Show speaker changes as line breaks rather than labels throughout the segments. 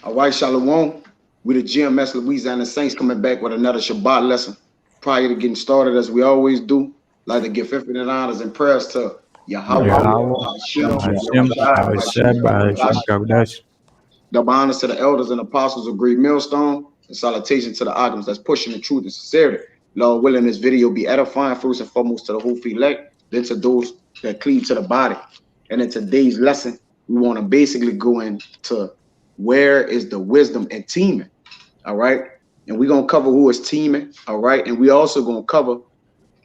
All right, Shalom. We the GMS Louisiana Saints coming back with another Shabbat lesson. Prior to getting started, as we always do, like to give infinite honors and prayers to Yahweh,
Yahweh,
Hashem,
Hashem, Yahweh, Hashem, Kodesh.
double honors to the elders and apostles of Great Millstone, and salutations to the Agams that's pushing the truth and sincerity. Lord willing, this video be edifying first and foremost to the whole elect, then to those that cleave to the body. And in today's lesson, we want to basically go into where is the wisdom in teaming, all right? And we're going to cover who is teaming, all right? And we also going to cover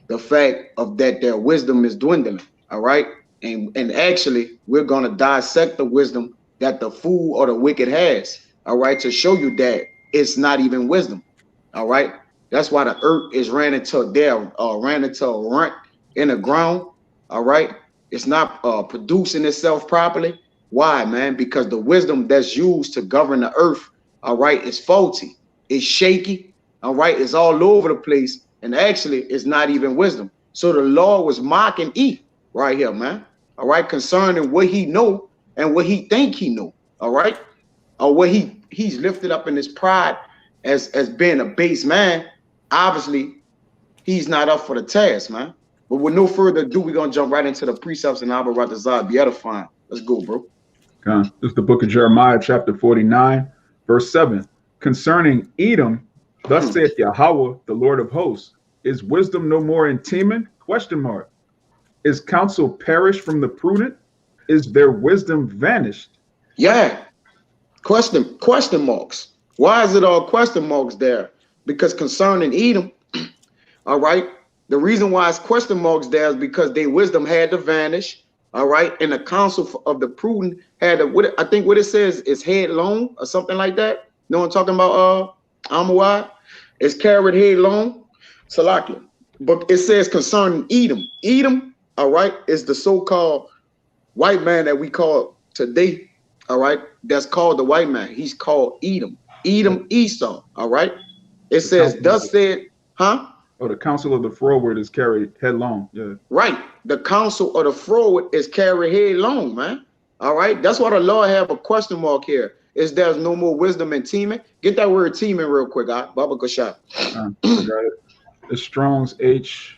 the fact of that their wisdom is dwindling, all right? And actually, we're going to dissect the wisdom that the fool or the wicked has, all right, to show you that it's not even wisdom, all right? That's why the earth is ran into a rent in the ground, all right? It's not producing itself properly. Why, man? Because the wisdom that's used to govern the earth, all right, is faulty. It's shaky, all right? It's all over the place, and actually, it's not even wisdom. So the Lord was mocking Eve right here, man, all right, concerning what he know and what he think he know, all right? Or what he's lifted up in his pride as being a base man. Obviously, he's not up for the task, man. But with no further ado, we're going to jump right into the precepts and Abba Ratazah, be edifying. Let's go, bro.
This is the book of Jeremiah, chapter 49, verse 7. Concerning Edom, thus saith Yahweh, the Lord of hosts, is wisdom no more in Teman? Question mark. Is counsel perished from the prudent? Is their wisdom vanished?
Yeah. Question marks. Why is it all question marks there? Because concerning Edom, all right, the reason why it's question marks there is because their wisdom had to vanish, all right, and the counsel of the prudent had to, I think what it says is headlong or something like that. You know what I'm talking about, Amawad? It's carried headlong, Salakia. But it says concerning Edom. Edom, all right, is the so-called white man that we call today, all right, that's called the white man. He's called Edom. Edom, Esau, all right? It says, thus said, huh?
Oh, the counsel of the froward is carried headlong. Yeah.
Right. The counsel of the froward is carried headlong, man. All right. That's why the Lord have a question mark here. Is there's no more wisdom in teaming? Get that word teaming real quick, Baba Gashad.
It's Strong's H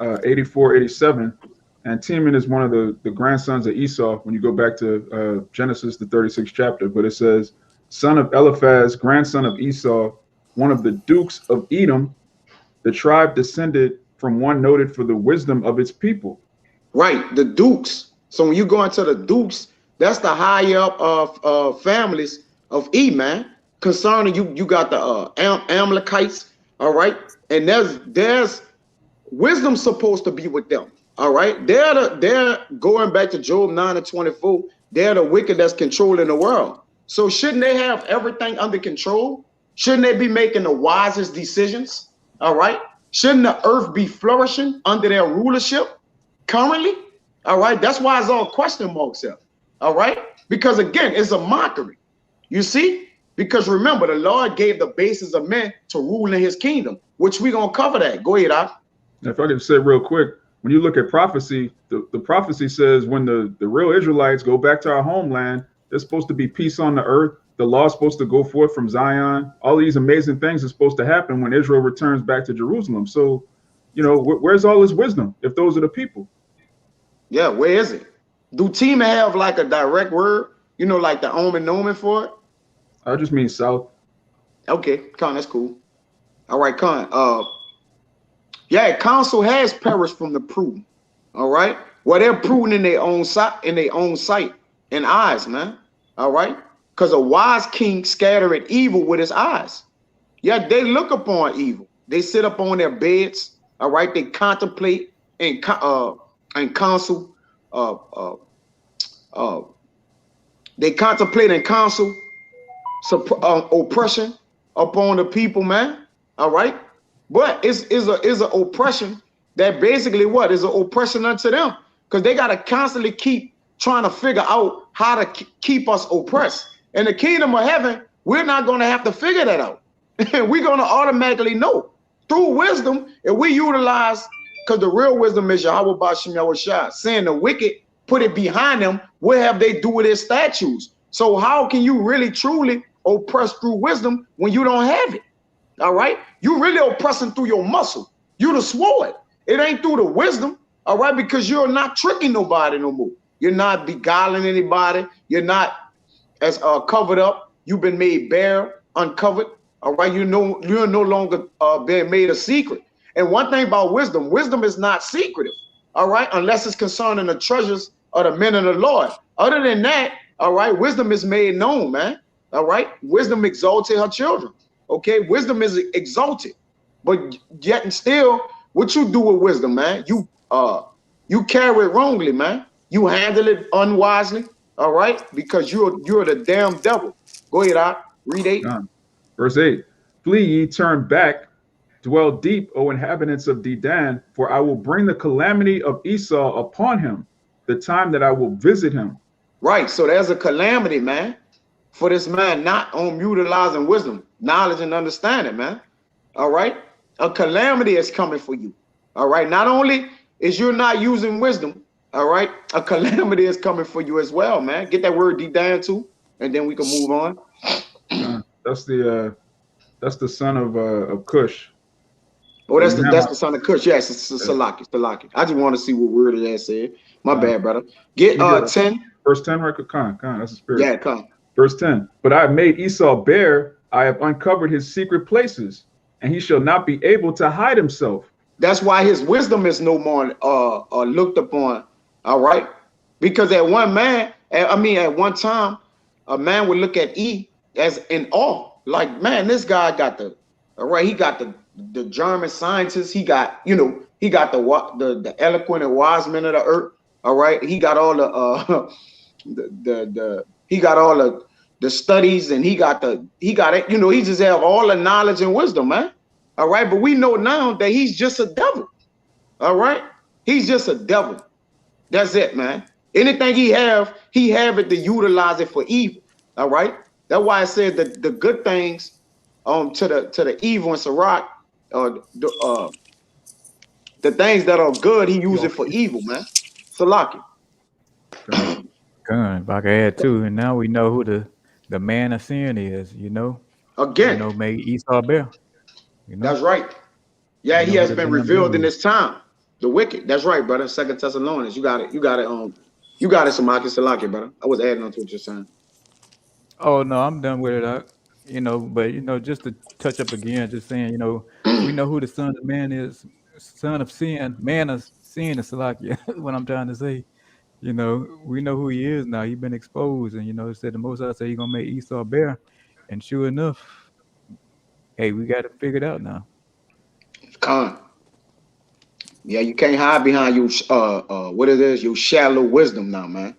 8487. And Teman is one of the grandsons of Esau when you go back to Genesis, the 36th chapter. But it says, son of Eliphaz, grandson of Esau, one of the dukes of Edom. The tribe descended from one noted for the wisdom of its people. Right,
the dukes. So when you go into the dukes, that's the higher up of families of Edom, man. Concerning you got the Amalekites, all right? And there's wisdom supposed to be with them, all right? They're going back to Job 9:24. They're the wicked that's controlling the world. So shouldn't they have everything under control? Shouldn't they be making the wisest decisions? All right. Shouldn't the earth be flourishing under their rulership currently? All right. That's why it's all question marks here. All right. Because again, it's a mockery. You see? Because remember, the Lord gave the basis of men to rule in his kingdom, which we're going to cover that. Go ahead, Ak.
If I could say real quick, when you look at prophecy, the prophecy says when the real Israelites go back to our homeland, there's supposed to be peace on the earth. The law is supposed to go forth from Zion. All these amazing things are supposed to happen when Israel returns back to Jerusalem. So, you know, where's all this wisdom if those are the people?
Yeah, where is it? Do Teman have like a direct word, you know, like the omen for it?
I just mean south.
Okay, Con, that's cool. All right, Con. Yeah, counsel has perished from the prudent. All right. Well, they're prudent in their own sight and eyes, man. All right. Because a wise king scattereth evil with his eyes. Yeah, they look upon evil. They sit up on their beds. All right. They contemplate and counsel. They contemplate and counsel oppression upon the people, man. All right. But it's an oppression that basically what is an oppression unto them, because they got to constantly keep trying to figure out how to keep us oppressed. In the kingdom of heaven, we're not going to have to figure that out. We're going to automatically know through wisdom if we utilize, because the real wisdom is Yahweh Bashem Yahweh Shah, saying the wicked put it behind them. What have they do with their statues? So how can you really truly oppress through wisdom when you don't have it? All right, you really oppressing through your muscle. You the sword. It ain't through the wisdom. All right, because you're not tricking nobody no more. You're not beguiling anybody. You're not as covered up. You've been made bare, uncovered. All right, you're no longer being made a secret. And one thing about wisdom, wisdom is not secretive. All right, unless it's concerning the treasures of the men of the Lord. Other than that, all right, wisdom is made known, man. All right, wisdom exalted her children. Okay, wisdom is exalted, but yet and still, what you do with wisdom, man? You carry it wrongly, man. You handle it unwisely. All right, because you're the damn devil. Go ahead, I read 8.
Verse 8. Flee ye, turn back, dwell deep, O inhabitants of Dedan, for I will bring the calamity of Esau upon him, the time that I will visit him.
Right. So there's a calamity, man, for this man not on utilizing wisdom, knowledge, and understanding, man. All right. A calamity is coming for you. All right. Not only is you're not using wisdom, all right, a calamity is coming for you as well, man. Get that word Dedan too, and then we can move on.
That's the son of Cush.
Oh, that's the son of Cush. Yes, it's Salaki. I just want to see what word it has said. My bad, brother. Get 10.
Verse 10, right? Con, that's the spirit.
Yeah, come.
Verse 10. But I have made Esau bare, I have uncovered his secret places, and he shall not be able to hide himself.
That's why his wisdom is no more looked upon. All right. Because at one time, a man would look at E as in awe. Like, man, this guy got he got the German scientists. He got the eloquent and wise men of the earth. All right. He got all the studies, and he just have all the knowledge and wisdom, man. All right. But we know now that he's just a devil. All right. He's just a devil. That's it, man. Anything he have it to utilize it for evil. All right. That's why I said that the good things to the evil in Sirach, the things that are good, he use it for evil, man. Salaki.
Gun, if I can add too, and now we know who the man of sin is, Again. Made Esau bear.
That's right. Yeah, he has been revealed in this time. The wicked. That's right, brother. 2 Thessalonians. You got it, Samaki Salaki, brother. I was adding on to what you're saying.
Oh no, I'm done with it. But just to touch up again, just saying, we know who the son of man is, son of sin, man of sin is Salaki. What I'm trying to say. We know who he is now. He's been exposed, and it said the Most High said he's gonna make Esau bear, and sure enough, hey, we got it figured out now.
Con. Yeah, you can't hide behind your what it is, your shallow wisdom now, man.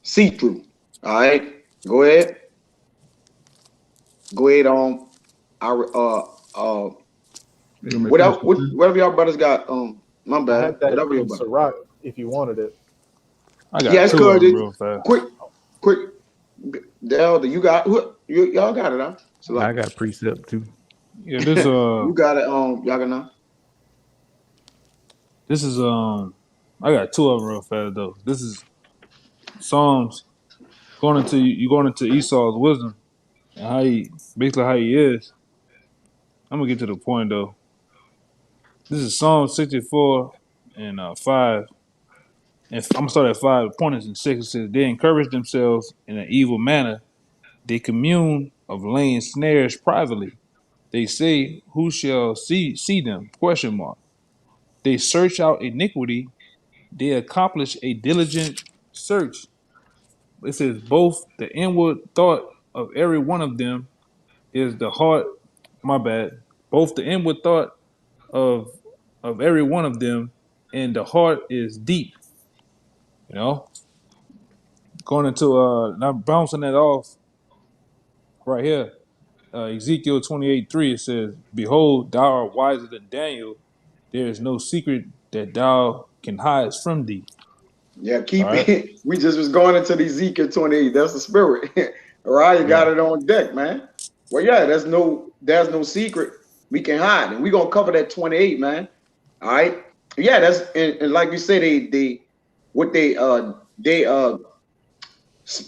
See through. All right, go ahead. Whatever y'all brothers got. My bad.
I had that
Whatever
in Sirach, if you wanted it.
I got it's good. Real fast.
Quick. The elder, you got y'all got it, huh?
So I got precept too.
Yeah, this
you got it. Y'all got now.
This is I got two of them real fast though. This is Psalms going into Esau's wisdom and how he is. I'm gonna get to the point though. This is Psalm 64 and 5. And I'm gonna start at 5. The point is in 6. It says they encourage themselves in an evil manner. They commune of laying snares privately. They say, "Who shall see them?" ? They search out iniquity. They accomplish a diligent search. It says both the inward thought of every one of them is the heart. My bad. Both the inward thought of every one of them and the heart is deep. Going into now bouncing that off right here. Ezekiel 28:3, it says, "Behold, thou art wiser than Daniel. There is no secret that thou can hide from thee."
Yeah, keep it. We just was going into the Ezekiel 28. That's the spirit. All right, you got it on deck, man. Well, yeah, there's no secret we can hide, and we're gonna cover that 28, man. All right. Yeah, that's and like you said, they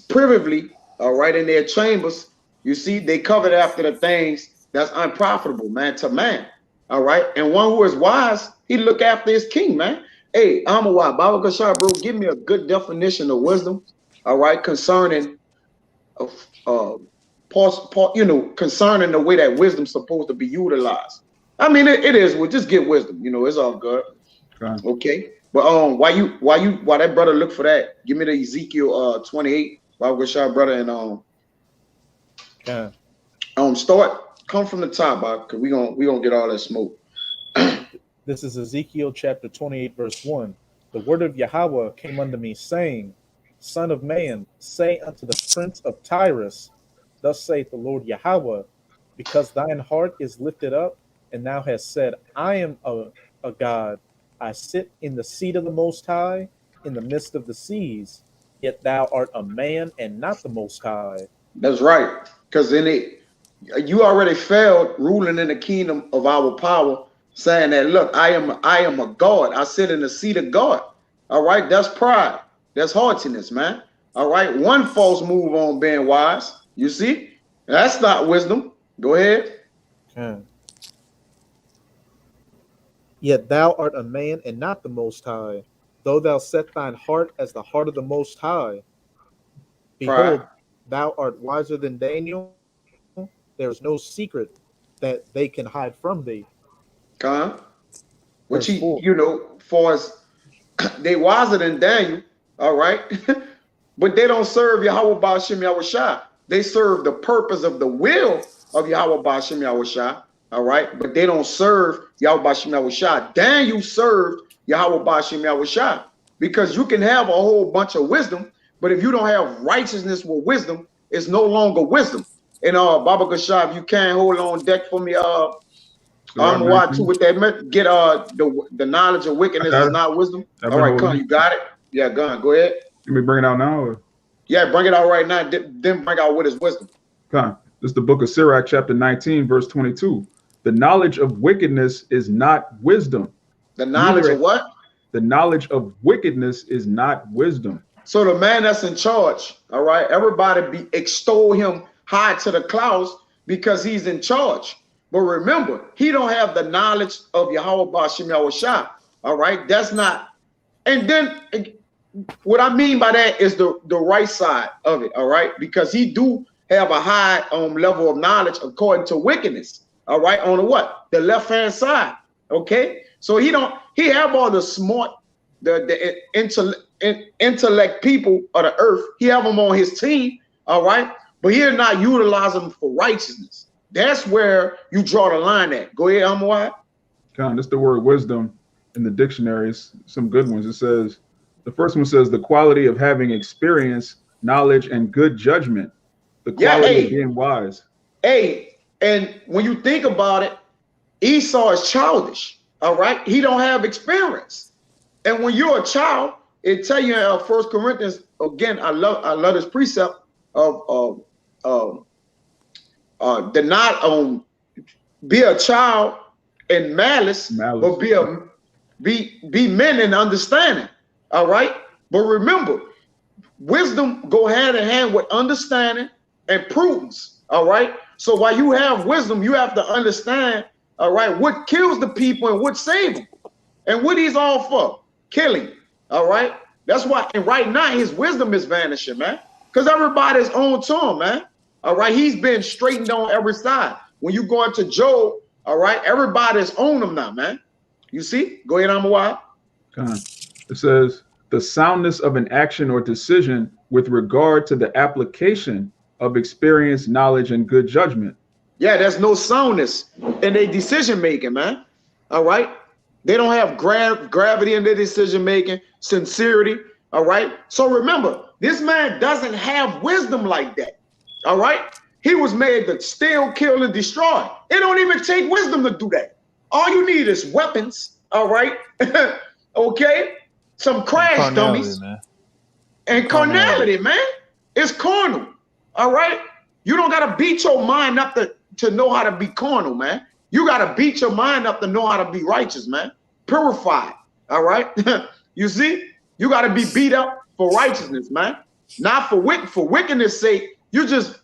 privily, all right, in their chambers. You see, they covered after the things that's unprofitable, man, to man. All right. And one who is wise, he look after his king, man. Hey, I'm a wise. Baba Gashar, bro, give me a good definition of wisdom, all right, concerning concerning the way that wisdom's supposed to be utilized. I mean, it is. Well, just get wisdom. It's all good. Okay. But why that brother look for that? Give me the Ezekiel 28. Baba Gashar, brother, and come from the top, Bob, because we gonna get all that smoke.
This is Ezekiel chapter 28, verse 1. The word of Yahweh came unto me, saying, Son of man, say unto the prince of Tyrus, Thus saith the Lord Yahweh, because thine heart is lifted up, and thou hast said, I am a God. I sit in the seat of the Most High, in the midst of the seas. Yet thou art a man and not the Most High.
That's right. Because you already failed ruling in the kingdom of our power, saying that, look, I am a God. I sit in the seat of God. All right. That's pride. That's haughtiness, man. All right. One false move on being wise. You see? That's not wisdom. Go ahead.
Yet thou art a man and not the Most High, though thou set thine heart as the heart of the Most High. Behold,
Pride.
Thou art wiser than Daniel. There is no secret that they can hide from thee.
Which far as they wiser than Daniel, all right, but they don't serve Yahweh Ba'ashem Yahushua. They serve the purpose of the will of Yahweh Ba'ashem Yahushua, all right, but they don't serve Yahweh Ba'ashem Yahushua. Daniel served Yahweh Ba'ashem Yahushua, because you can have a whole bunch of wisdom, but if you don't have righteousness with wisdom, it's no longer wisdom. And Baba Gashab, you can hold on deck for me. I'm watching with that. Get the knowledge of wickedness is not wisdom. All right, come, you got it. Yeah, go ahead.
Let me bring it out now. Or?
Yeah, bring it out right now. Then bring out what is wisdom.
Come. This is the book of Sirach, chapter 19, verse 22. The knowledge of wickedness is not wisdom.
The knowledge of what?
The knowledge of wickedness is not wisdom.
So the man that's in charge, all right, everybody extol him high to the clouds because he's in charge. But remember, he don't have the knowledge of Yahweh Ba'ashem Yahushua. All right, that's not. And then what I mean by that is the right side of it. All right, because he do have a high level of knowledge according to wickedness. All right, on the left hand side. Okay, so he have all the smart, the intellect people of the earth. He have them on his team. All right, but he'll not utilize them for righteousness. That's where you draw the line at. Go ahead, Amwad.
Con, that's the word wisdom in the dictionaries. Some good ones. It says, the first one says the quality of having experience, knowledge, and good judgment. The quality of being wise.
Hey, and when you think about it, Esau is childish. All right, he don't have experience. And when you're a child, it tell you in 1 Corinthians again. I love this precept of do not be a child in malice. But be men in understanding. All right. But remember, wisdom go hand in hand with understanding and prudence. All right. So while you have wisdom, you have to understand, all right, what kills the people and what saves them. And what he's all for? Killing. All right. That's why, and right now his wisdom is vanishing, man. Because everybody's on to him, man. All right, he's been straightened on every side. When you go into Job, all right, everybody's on him now, man. You see? Go ahead, Amawad.
It says the soundness of an action or decision with regard to the application of experience, knowledge, and good judgment.
Yeah, there's no soundness in their decision making, man. All right, they don't have gravity in their decision making, sincerity. All right, so remember, this man doesn't have wisdom like that. All right, he was made to steal, kill, and destroy. It don't even take wisdom to do that. All you need is weapons. All right, okay, some crash dummies, man. And carnality, man. It's carnal. All right, you don't gotta beat your mind up to know how to be carnal, man. You gotta beat your mind up to know how to be righteous, man. Purified. All right, you see, you gotta be beat up for righteousness, man. Not for wickedness sake. You just,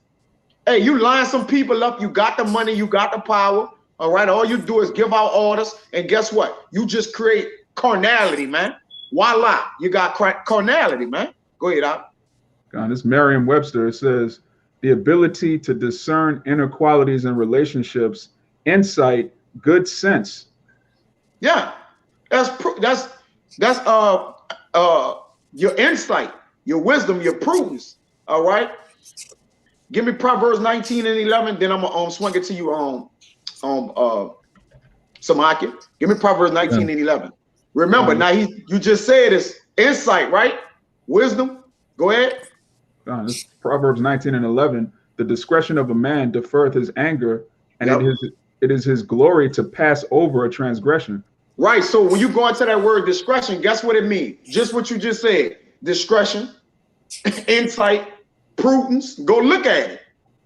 hey, you line some people up. You got the money. You got the power. All right. All you do is give out orders. And guess what? You just create carnality, man. Voila. You got carnality, man. Go ahead, Doc.
God, this Merriam-Webster, it says, the ability to discern inequalities in relationships, insight, good sense.
Yeah. That's your insight, your wisdom, your prudence. All right. Give me Proverbs 19 and 11. Then I'm gonna swing it to you Samaki. Give me Proverbs 19 and 11. Remember, now you just said it's insight, right? Wisdom. Go ahead.
This Proverbs 19 and 11. The discretion of a man deferreth his anger, and it is his glory to pass over a transgression.
Right. So when you go into that word discretion, guess what it means? Just what you just said. Discretion, insight, prudence. Go look at it.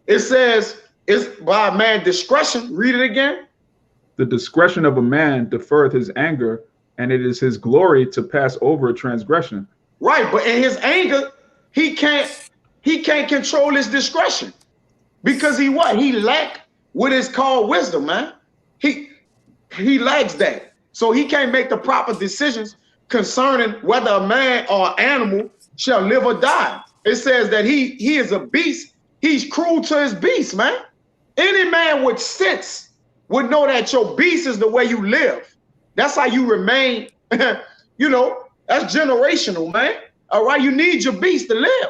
It says it's by a man's discretion. Read it again.
The discretion of a man deferreth his anger, and it is his glory to pass over a transgression.
Right, but in his anger, he can't control his discretion because he lack what is called wisdom, man. He lacks that, so he can't make the proper decisions concerning whether a man or animal shall live or die. It says that he is a beast. He's cruel to his beast, man. Any man with sense would know that your beast is the way you live. That's how you remain. You know, that's generational, man. All right, you need your beast to live.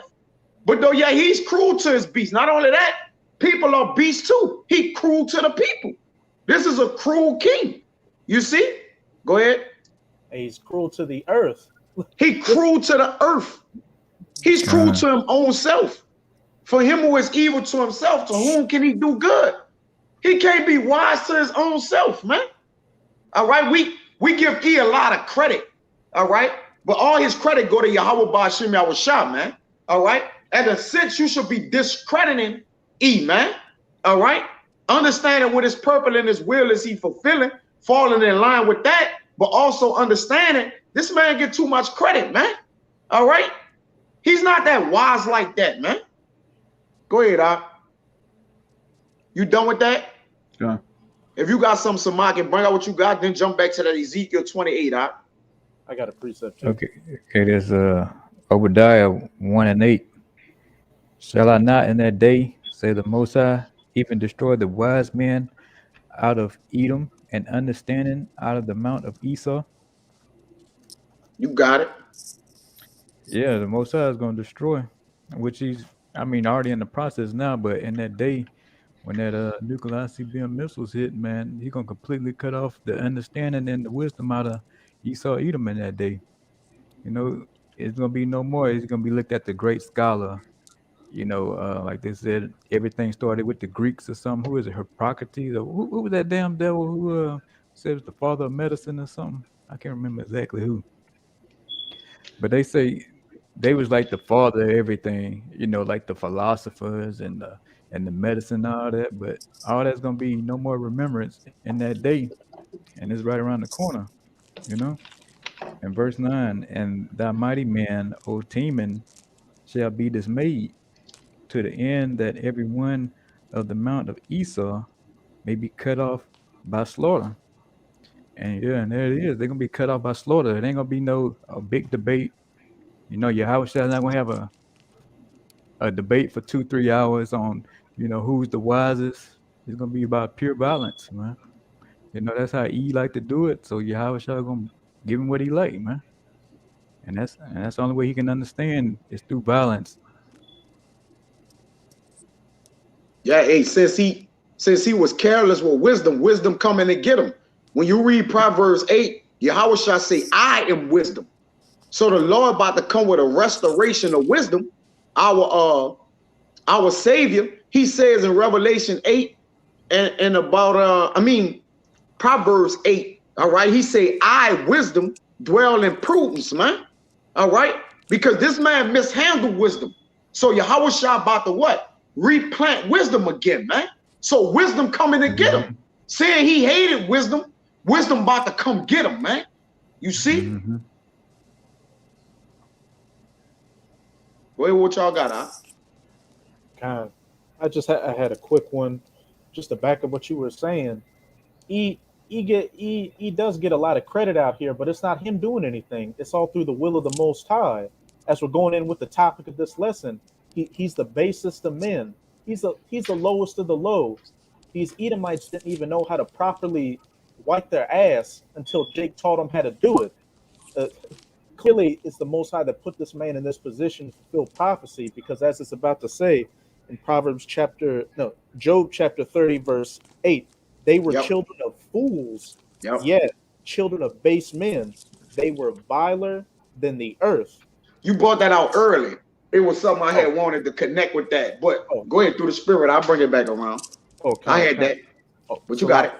But though, yeah, he's cruel to his beast. Not only that, people are beasts too. He cruel to the people. This is a cruel king. You see? Go ahead.
He's cruel to the earth.
He cruel to the earth. He's cruel to his own self. For him who is evil to himself, to whom can he do good? He can't be wise to his own self, man. All right, we give E a lot of credit. All right, but all his credit go to Yahweh Ba'Shem Yahushua, man. All right, in a sense, you should be discrediting E, man. All right, understanding what his purpose and his will is he fulfilling, falling in line with that, but also understanding this man get too much credit, man. All right, he's not that wise like that, man. Go ahead, Doc. You done with that?
Yeah.
If you got some Samaki, bring out what you got, then jump back to that Ezekiel 28, Doc.
I got a precept too.
Okay, there's Obadiah 1 and 8. Shall I not in that day, say the Most High, even destroy the wise men out of Edom and understanding out of the mount of Esau?
You got it.
Yeah, the Most High is going to destroy, which he's, already in the process now, but in that day, when that nuclear ICBM missiles hit, man, he's going to completely cut off the understanding and the wisdom out of Esau Edom in that day. You know, it's going to be no more. It's going to be looked at the great scholar. You know, like they said, everything started with the Greeks or something. Who is it? Hippocrates? Or who was that damn devil who said was the father of medicine or something? I can't remember exactly who. But they say they was like the father of everything, you know, like the philosophers and the medicine and all that. But all that's gonna be no more remembrance in that day, and it's right around the corner, you know. In verse 9, and thy mighty man, O Teman, shall be dismayed, to the end that every one of the mount of Esau may be cut off by slaughter. And yeah, and there it is. They're gonna be cut off by slaughter. It ain't gonna be no big debate. You know, Yahweh is not gonna have a debate for 2-3 hours on, you know, who's the wisest. It's gonna be about pure violence, man. You know, that's how E like to do it. So Yahweh is gonna give him what he like, man. And that's the only way he can understand is through violence.
Yeah, hey, since he was careless with wisdom coming to get him. When you read Proverbs 8, Yahweh shall say, I am wisdom. So the Lord about to come with a restoration of wisdom. Our Savior, he says in Revelation 8 and about Proverbs 8, all right, he say, I, wisdom, dwell in prudence, man. All right, because this man mishandled wisdom. So Yahweh shall about to what? Replant wisdom again, man. So wisdom coming to get him. Saying he hated wisdom about to come get him, man. You see?
Mm-hmm.
Go ahead, what y'all got, huh?
God, I had a quick one, just to back up what you were saying. He does get a lot of credit out here, but it's not him doing anything. It's all through the will of the Most High. As we're going in with the topic of this lesson, he's the basest of men. He's the lowest of the low. These Edomites didn't even know how to properly wipe their ass until Jake taught them how to do it. Uh, Clearly, it's the Most High that put this man in this position to fulfill prophecy, because as it's about to say in Job chapter 30, verse 8, they were
Yep.
children of fools,
Yep.
yet children of base men. They were viler than the earth.
You brought that out early. It was something I had
Oh.
wanted to connect with that. But
Oh.
go ahead through the spirit. I'll bring it back around. I had that. But you got it.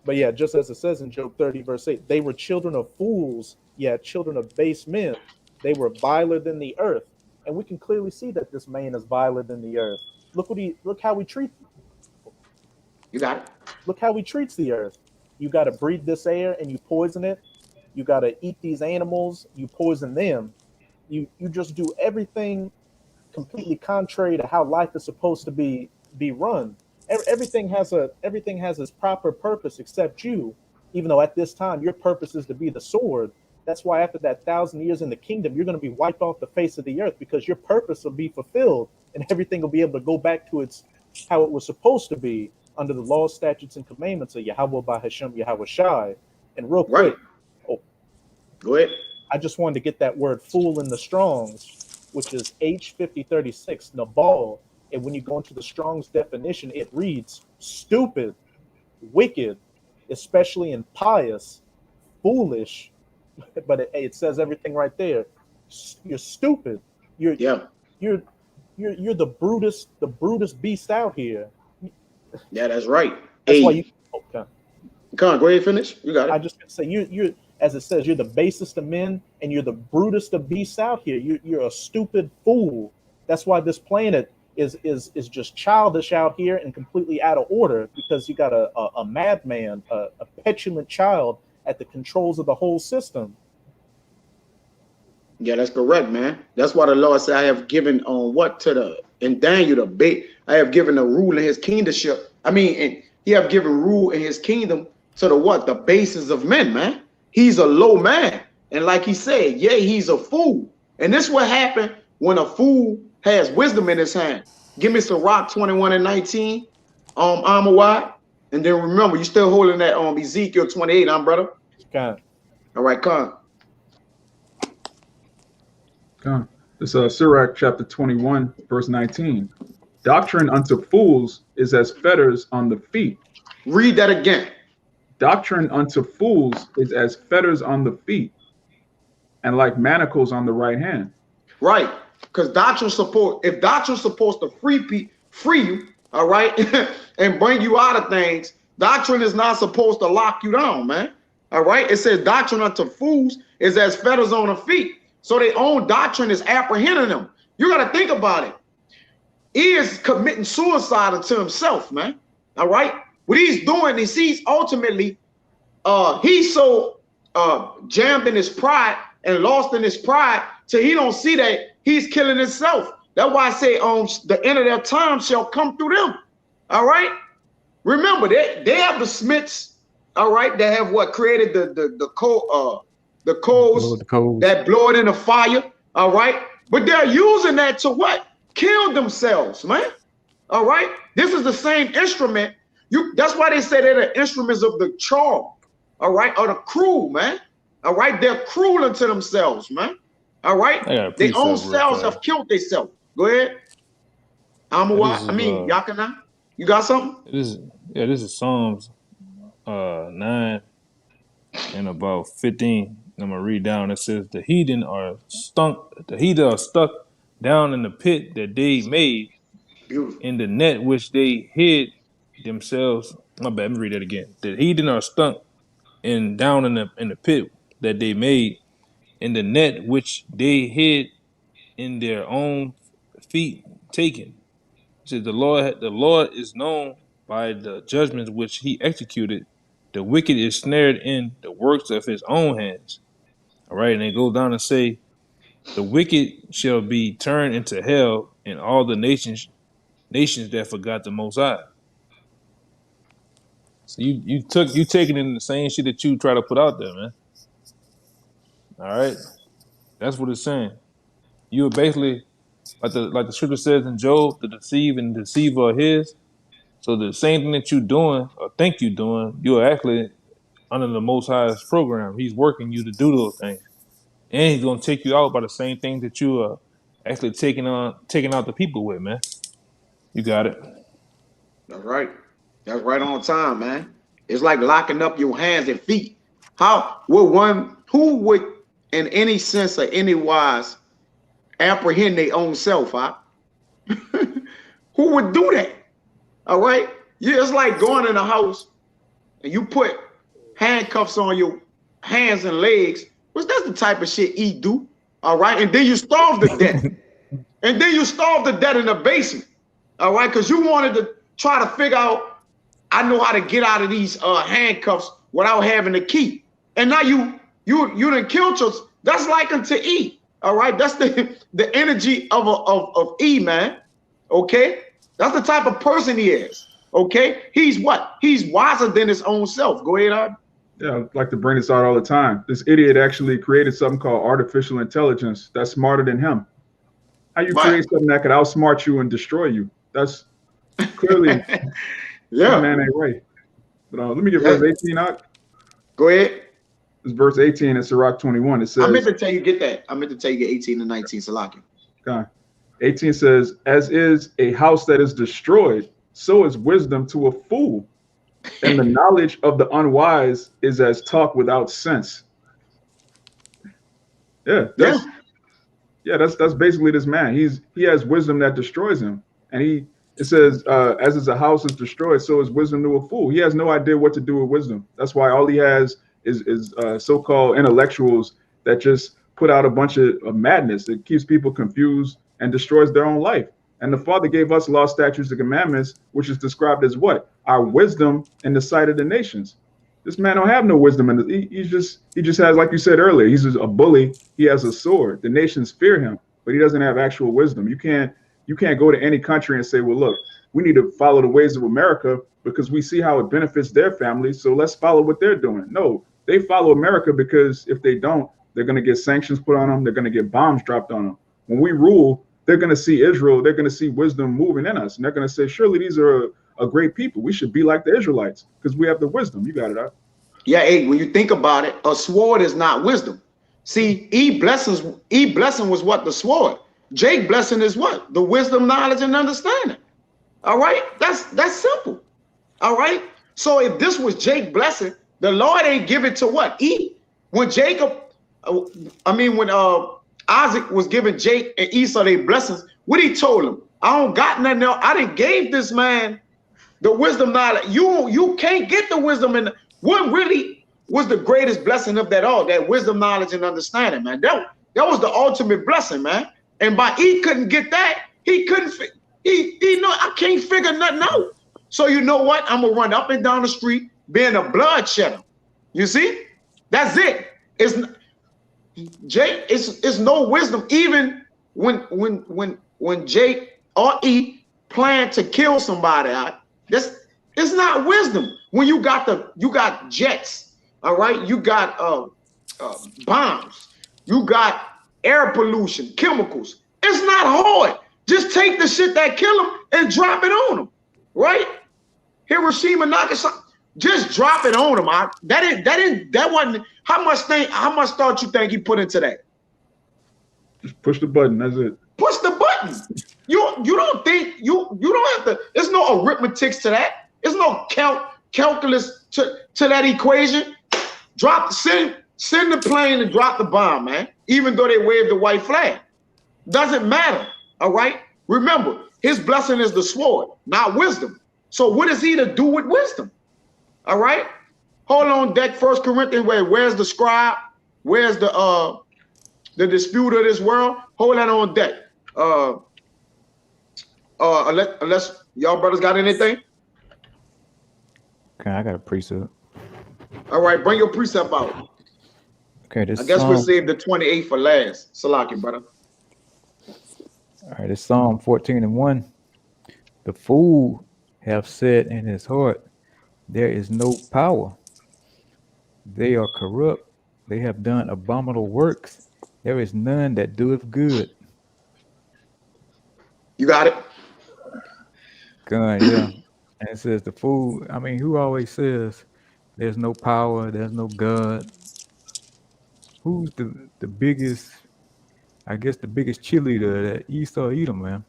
But yeah, just as it says in Job 30, verse 8, they were children of fools, yet children of base men. They were viler than the earth. And we can clearly see that this man is viler than the earth. Look how he treats
You got it.
Look how he treats the earth. You got to breathe this air and you poison it. You got to eat these animals, you poison them. You just do everything completely contrary to how life is supposed to be run. Everything has its proper purpose except you. Even though at this time your purpose is to be the sword. That's why after that 1,000 years in the kingdom, you're going to be wiped off the face of the earth, because your purpose will be fulfilled and everything will be able to go back to its how it was supposed to be under the laws, statutes, and commandments of Yahweh by Hashem Yahweh Shai. And real quick,
Go ahead.
I just wanted to get that word fool in the Strongs, which is H5036, Nabal. And when you go into the Strong's definition, it reads stupid, wicked, especially impious, foolish. But it says everything right there. You're stupid. You're the brutest beast out here.
Yeah, that's right.
That's why you. Okay.
Come on, go ahead, finish. You got it.
I just say you're as it says, you're the basest of men and you're the brutest of beasts out here. You're a stupid fool. That's why this planet is just childish out here and completely out of order, because you got a madman, a petulant child at the controls of the whole system.
Yeah, that's correct, man. That's why the Lord said, I have given in Daniel the bait. I have given a rule in his kingdomship. And he have given rule in his kingdom to the bases of men, man. He's a low man. And like he said, he's a fool. And this is what happened when a fool has wisdom in his hand. Give me Sirach 21 and 19, Amawad. And then remember, you still holding that Ezekiel 28, brother?
Con.
All right, Con.
It's Sirach chapter 21, verse 19. Doctrine unto fools is as fetters on the feet.
Read that again.
Doctrine unto fools is as fetters on the feet, and like manacles on the right hand.
Right, because if doctrine's supposed to free you, all right, and bring you out of things, doctrine is not supposed to lock you down, man. All right, it says doctrine unto fools is as fetters on the feet. So their own doctrine is apprehending them. You got to think about it. He is committing suicide unto himself, man. All right. What he's doing is he's ultimately, he's so jammed in his pride and lost in his pride till he don't see that he's killing himself. That's why I say the end of their time shall come through them. All right. Remember, they have the Smiths, all right, that have created the coals that blow it in the fire, all right? But they're using that to what? Kill themselves, man. All right? This is the same instrument. That's why they say they're the instruments of the charm, all right, or the cruel, man. All right? They're cruel unto themselves, man. All right? Their own selves have killed themselves. Go ahead. Yakana, you got something?
This is Psalms 9 and about 15. I'm gonna read down. It says, the heathen are stuck down in the pit that they made,
Beautiful.
in the net which they hid themselves. My bad, let me read that again. The heathen are stuck down in the pit that they made, in the net which they hid in their own feet taken. It says, the Lord is known by the judgments which he executed. The wicked is snared in the works of his own hands. All right, and it goes down and say, The wicked shall be turned into hell, and all the nations that forgot the Most High. So you taking in the same shit that you try to put out there, man. All right, that's what it's saying. You are basically like the scripture says in Job, the deceive and deceiver are his. So the same thing that you're doing or think you're doing, you're actually under the Most High's program. He's working you to do those things, and he's gonna take you out by the same things that you are actually taking out the people with, man. You got it.
That's right. That's right on time, man. It's like locking up your hands and feet. Who would in any sense or any wise apprehend their own self, huh? Who would do that? All right. Yeah, it's like going in a house and you put handcuffs on your hands and legs, which that's the type of shit he do. All right. And then you starve to death. And then you starve to death in the basement. All right. Because you wanted to try to figure out, I know how to get out of these handcuffs without having the key. And now you done killed yourself. That's like unto E. All right. That's the energy of E, man. Okay. That's the type of person he is. Okay. He's what? He's wiser than his own self. Go ahead, Art.
Yeah, I like to bring this out all the time. This idiot actually created something called artificial intelligence that's smarter than him. How you create something that could outsmart you and destroy you? That's clearly
yeah,
man ain't right. But let me get verse 18 out.
Go ahead.
It's verse 18 in Sirach 21. It says,
I meant to tell you get that. I meant to tell you get 18 and 19, Salaki.
God. 18 says, as is a house that is destroyed, so is wisdom to a fool. And the knowledge of the unwise is as talk without sense. That's basically this man. He has wisdom that destroys him. And it says, as is a house is destroyed, so is wisdom to a fool. He has no idea what to do with wisdom. That's why all he has is so-called intellectuals that just put out a bunch of madness. It keeps people confused and destroys their own life. And the Father gave us law, statutes, and commandments, which is described as what? Our wisdom in the sight of the nations. This man don't have no wisdom, and he just has, like you said earlier, he's just a bully. He has a sword. The nations fear him, but he doesn't have actual wisdom. You can't go to any country and say, well, look, we need to follow the ways of America because we see how it benefits their families, so let's follow what they're doing. No, they follow America because if they don't, they're going to get sanctions put on them. They're going to get bombs dropped on them. When we rule, they're going to see Israel. They're going to see wisdom moving in us. And they're going to say, surely these are a great people. We should be like the Israelites because we have the wisdom. You got it, out.
Yeah, hey, when you think about it, a sword is not wisdom. See, E blessing was what? The sword. Jake blessing is what? The wisdom, knowledge, and understanding. All right? That's simple. All right? So if this was Jake blessing, the Lord ain't give it to what? E. When Isaac was giving Jake and Esau their blessings, what he told him? I don't got nothing else. I didn't gave this man the wisdom, knowledge. You can't get the wisdom. And what really was the greatest blessing of that all? That wisdom, knowledge, and understanding, man. That was the ultimate blessing, man. And by he couldn't get that, he couldn't. I can't figure nothing out. So you know what? I'm gonna run up and down the street being a bloodshedder. You see? That's it. Jake, it's no wisdom. Even when Jake or E plan to kill somebody, it's not wisdom. When you got jets, all right, you got bombs, you got air pollution, chemicals. It's not hard. Just take the shit that kill them and drop it on them, right? Hiroshima, Nagasaki. Just drop it on him. That wasn't how much thought you think he put into that?
Just push the button. That's it.
Push the button. You don't think you don't have to. There's no arithmetic to that. There's no calculus to that equation. Send the plane and drop the bomb, man. Even though they wave the white flag, doesn't matter. All right. Remember, his blessing is the sword, not wisdom. So what is he to do with wisdom? All right, hold on deck. 1 Corinthians, where's the scribe? Where's the dispute of this world? Hold that on deck. Unless y'all brothers got anything.
Okay, I got a precept.
All right, bring your precept out.
Okay, this
I guess we'll
Psalm.
save the 28 for last. Salaki, brother.
All right, it's Psalm 14:1. The fool have said in his heart, there is no power. They are corrupt. They have done abominable works. There is none that doeth good.
You got it?
God, yeah. And it says the fool. I mean, who always says there's no power, there's no God? Who's the biggest? I guess the biggest cheerleader of that Esau Edom, man.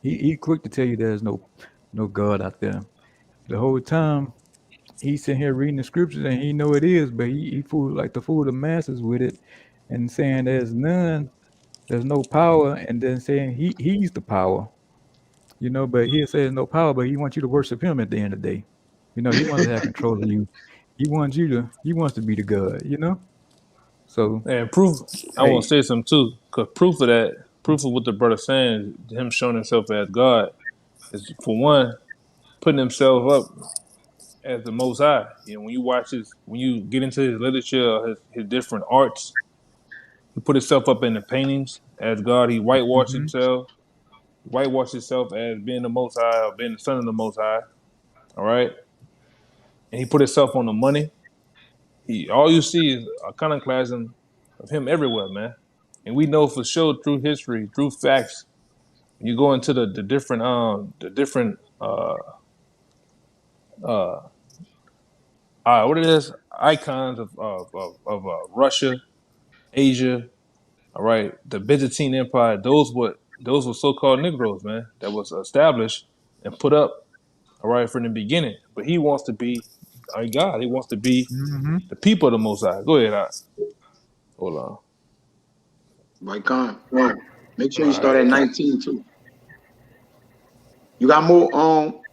He quick to tell you there's no God out there. The whole time he's sitting here reading the scriptures and he know it is, but he fool like to fool the masses with it and saying there's none, there's no power, and then saying he's the power. You know, but he'll say there's no power, but he wants you to worship him at the end of the day. You know, he wants to have control of you. He wants to be the God, you know? So
And proof, I want to
hey,
say something too, because proof of what the brother saying, him showing himself as God, is for one, putting himself up as the Most High. You know, when you get into his literature, his different arts, he put himself up in the paintings as God. He
mhm.
whitewashed himself as being the Most High or being the Son of the Most High. All right, and he put himself on the money. All you see is a iconoclasm of him everywhere, man. And we know for sure through history, through facts, when you go into the different what it is icons of Russia, Asia, all right, the Byzantine Empire. Those were so-called Negroes, man, that was established and put up, all right, from the beginning. But he wants to be our God. He wants to be
Mhm.
the people of the Most High. Go ahead, hold on.
Right, Con. Make sure
All
you start at
right,
19 too. You got more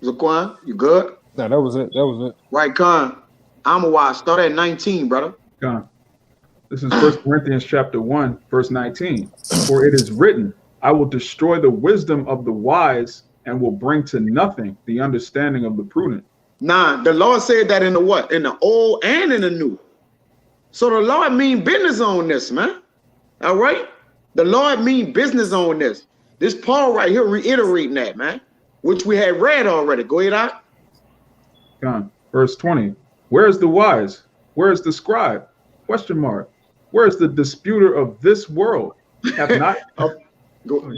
Zaquan? You good?
no, that was it. That was it.
Right, Con. I'm a watch. Start at 19, brother.
God. This is First Corinthians chapter 1, verse 19. For it is written, I will destroy the wisdom of the wise and will bring to nothing the understanding of the prudent.
Nah, the Lord said that in the what? In the old and in the new. So the Lord mean business on this, man. All right? The Lord mean business on this. This Paul right here reiterating that, man, which we had read already. Go ahead, out.
God. Verse 20. Where is the wise? Where is the scribe? Question mark. Where is the disputer of this world? Have not
Go.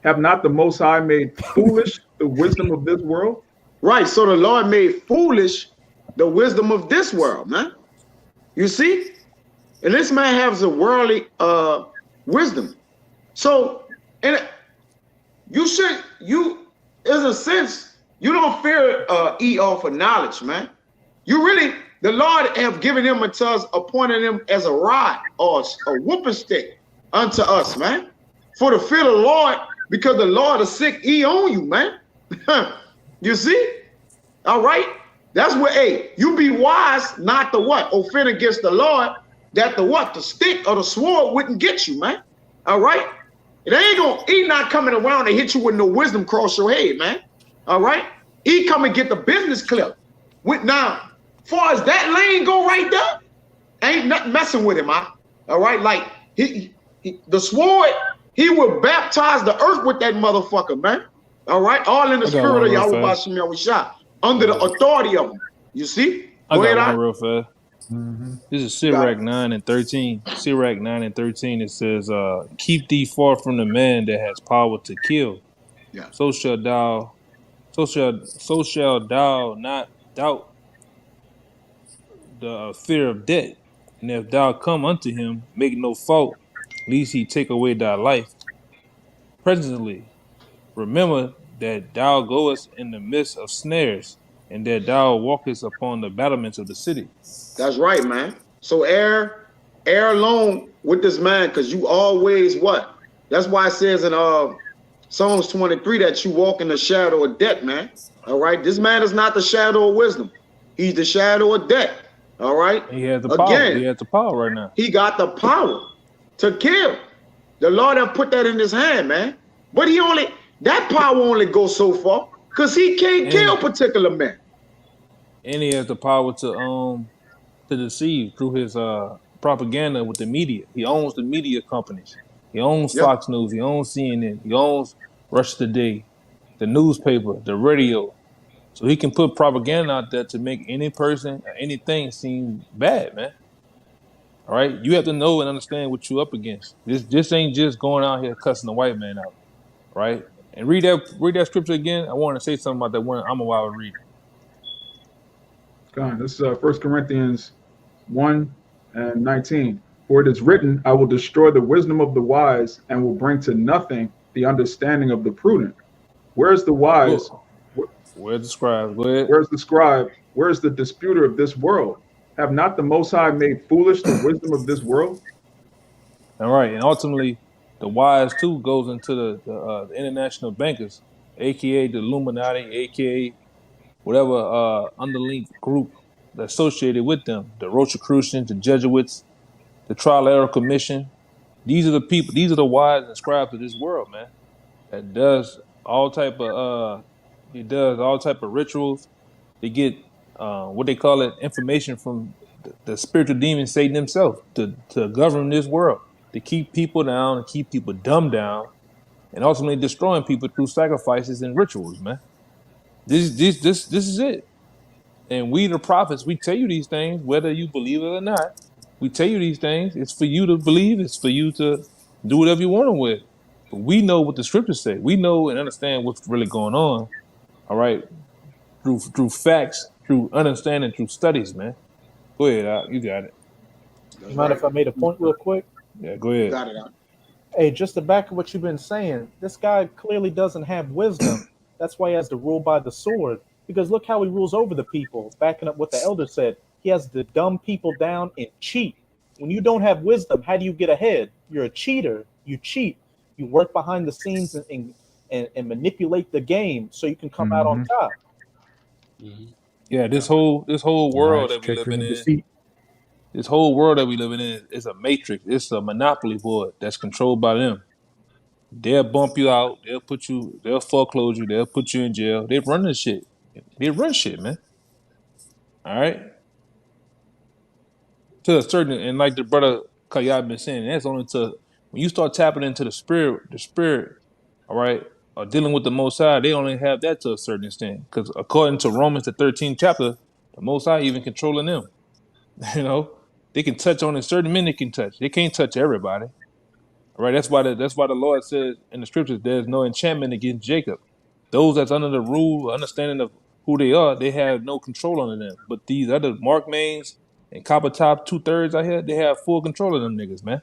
have not the Most High made foolish the wisdom of this world?
Right. So the Lord made foolish the wisdom of this world, man. You see? And this man has a worldly wisdom. So, and you, in a sense, you don't fear Esau for knowledge, man. You really, the Lord have given him unto us, appointed him as a rod or a whooping stick unto us, man. For the fear of the Lord, because the Lord is sick, he on you, man. You see? All right? That's what, hey, you be wise not to what? Offend against the Lord, that the what? The stick or the sword wouldn't get you, man. All right? It ain't gonna, he not coming around to hit you with no wisdom cross your head, man. All right? He come and get the business clip. With now, far as that lane go right there, ain't nothing messing with him, man. All right? Like, the sword, he will baptize the earth with that motherfucker, man. All right? All in the
I got
spirit
one
of
real
Yahweh
fast.
Shem Yahushua, under the authority of him. You see?
I
Go
got
ahead,
one
on.
real fast.
Mhm.
This is
You got
Sirach
it.
9 and 13. Sirach 9 and 13. It says, keep thee far from the man that has power to kill.
Yeah.
So shall thou not doubt the fear of death. And if thou come unto him, make no fault, lest he take away thy life. Presently, remember that thou goest in the midst of snares, and that thou walkest upon the battlements of the city.
That's right, man. So err alone with this man, because you always what? That's why it says in Psalms 23 that you walk in the shadow of death, man. All right. This man is not the shadow of wisdom. He's the shadow of death. All right.
And he has the power. He
Again,
has the power right now.
he got the power to kill. The Lord have put that in his hand, man. But that power only goes so far because he can't
And
kill particular men.
and he has the power to to deceive through his propaganda with the media. He owns the media companies. He owns
Yep.
Fox News. He owns CNN. He owns Russia Today, the newspaper, the radio. So he can put propaganda out there to make any person or anything seem bad, man. All right, you have to know and understand what you're up against. This ain't just going out here cussing the white man out, right? And read that scripture again. I want to say something about that one. I'm a wild reader.
God, this is 1 Corinthians 1:19. For it is written, I will destroy the wisdom of the wise and will bring to nothing the understanding of the prudent. Where's the wise?
Where's the scribe? Go ahead.
Where's the scribe? Where's the disputer of this world? Have not the Most High made foolish the wisdom of this world?
All right, and ultimately, the wise too goes into the international bankers, aka the Illuminati, aka whatever underlinked group that's associated with them, the Rosicrucians, the Jesuits, the Trial Error Commission. These are the people. These are the wise and scribes of this world, man. That does all type of he does all type of rituals. They get what they call it information from the spiritual demon Satan himself to govern this world, to keep people down and keep people dumbed down, and ultimately destroying people through sacrifices and rituals, man. This is it. And we, the prophets, we tell you these things, whether you believe it or not. We tell you these things. It's for you to believe. It's for you to do whatever you want to with. But we know what the scriptures say. We know and understand what's really going on. All right, through facts, through understanding, through studies, man. Go ahead, Al. You got it.
You mind if I made a point real quick?
Yeah, go ahead.
Got it out.
Hey, just to back up what you've been saying, this guy clearly doesn't have wisdom. That's why he has to rule by the sword. Because look how he rules over the people. Backing up what the elder said, he has to dumb people down and cheat. When you don't have wisdom, how do you get ahead? You're a cheater. You cheat. You work behind the scenes and manipulate the game so you can come out on top.
Yeah, this whole world that we living in.
Deceit.
This whole world that we living in is a matrix. It's a monopoly board that's controlled by them. They'll bump you out. They'll foreclose you. They'll put you in jail. They run this shit. They run shit, man. All right. To a certain, and like the brother Kayab been saying, that's only to when you start tapping into the spirit, all right, or dealing with the Most High, they only have that to a certain extent. Because according to Romans, the 13th chapter, the Most High even controlling them. You know, they can touch on a certain men they can touch. They can't touch everybody. All right, that's why the Lord says in the scriptures, there's no enchantment against Jacob. Those that's under the rule, understanding of who they are, they have no control under them. But these other Mark Mains and Copper Top 2/3 out here, they have full control of them niggas, man.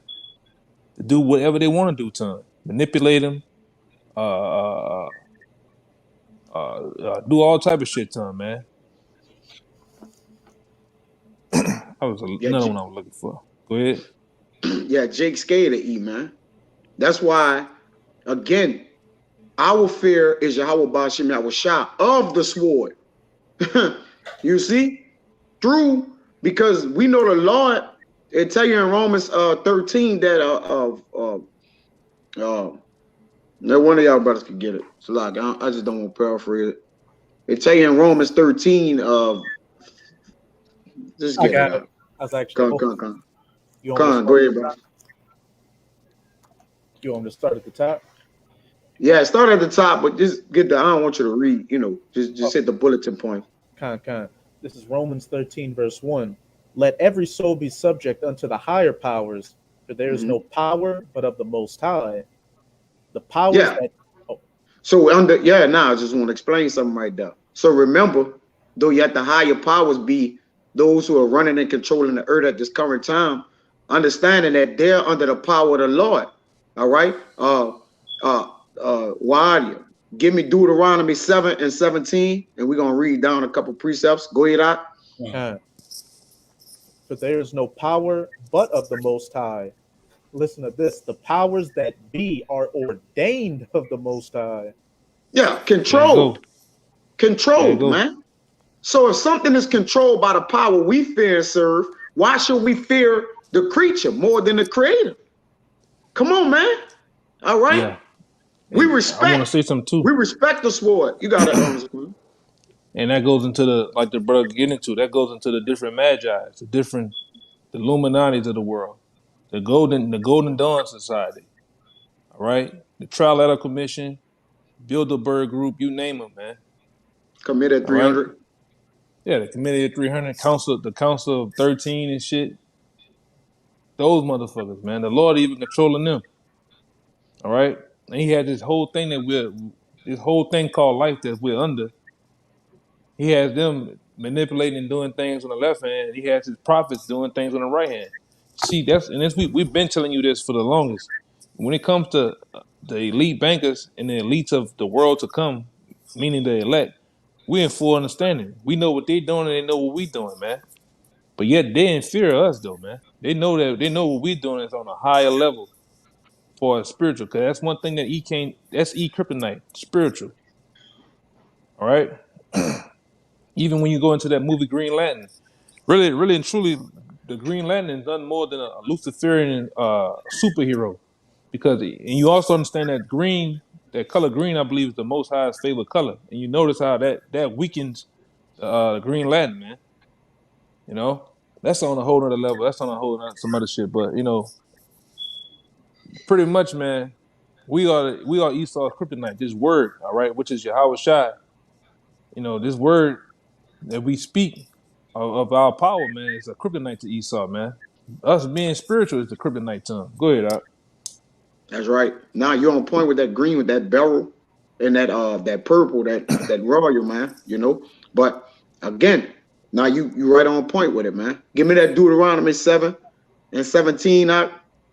To do whatever they want to do to them, manipulate them, do all type of shit to them, man. That was another one I was looking for. Go ahead.
Yeah, Jake scared to eat, man. That's why, again, our fear is Yahweh Bashim Yahushua of the sword. You see? Through, because we know the Lord, it tell you in Romans 13 that no one of y'all brothers can get it. So like I just don't want to paraphrase it. It tell you in Romans 13 just get it out.
I was actually
Come.
You
Go ahead, bro.
You want me to start at the top?
Yeah, start at the top, but just get the. I don't want you to read. Just hit the bulletin point.
Con. This is Romans 13, verse 1. Let every soul be subject unto the higher powers, for there is no power but of the Most High. The powers that. Oh.
So now I just want to explain something right there. So remember, though yet the higher powers be those who are running and controlling the earth at this current time, understanding that they're under the power of the Lord. All right. Why are you? Give me Deuteronomy 7 and 17, and we're gonna read down a couple precepts. Go ahead, out.
For there is no power but of the Most High. Listen to this: the powers that be are ordained of the Most High.
Yeah, controlled, man. So if something is controlled by the power we fear and serve, why should we fear the creature more than the creator? Come on, man. All right.
Yeah.
We respect.
I want to say something too.
We respect the sword. You got it.
And that goes into the, like the brother getting into, that goes into the different magi's, the Illuminatis of the world, the Golden Dawn Society, all right? The Trilateral Commission, Bilderberg Group, you name them, man.
Committed
All right?
300.
Yeah, the Committee of 300, the Council of 13 and shit. Those motherfuckers, man. The Lord even controlling them. All right? And he had this whole thing called life that we're under. He has them manipulating and doing things on the left hand. He has his prophets doing things on the right hand. See, we've been telling you this for the longest. When it comes to the elite bankers and the elites of the world to come, meaning the elect, we're in full understanding. We know what they're doing and they know what we're doing, man. But yet they in fear of us, though, man. They know what we're doing is on a higher level for spiritual. Cause that's one thing that that's kryptonite, spiritual. All right. Even when you go into that movie Green Lantern, really and truly, the Green Lantern is nothing more than a Luciferian superhero. Because, and you also understand that that color green, I believe, is the Most High's favorite color. And you notice how that weakens the Green Lantern, man. You know, that's on a whole other level. That's on a whole other, some other shit. But pretty much, man, we are Esau's kryptonite. This word, all right, which is Yahweh Shai. This word that we speak of our power, man, is a kryptonite to Esau, man. Us being spiritual is the kryptonite to him. Go ahead, Doc.
That's right. Now you're on point with that green, with that beryl, and that purple, that royal, man. But again, now you right on point with it, man. Give me that Deuteronomy 7 and 17.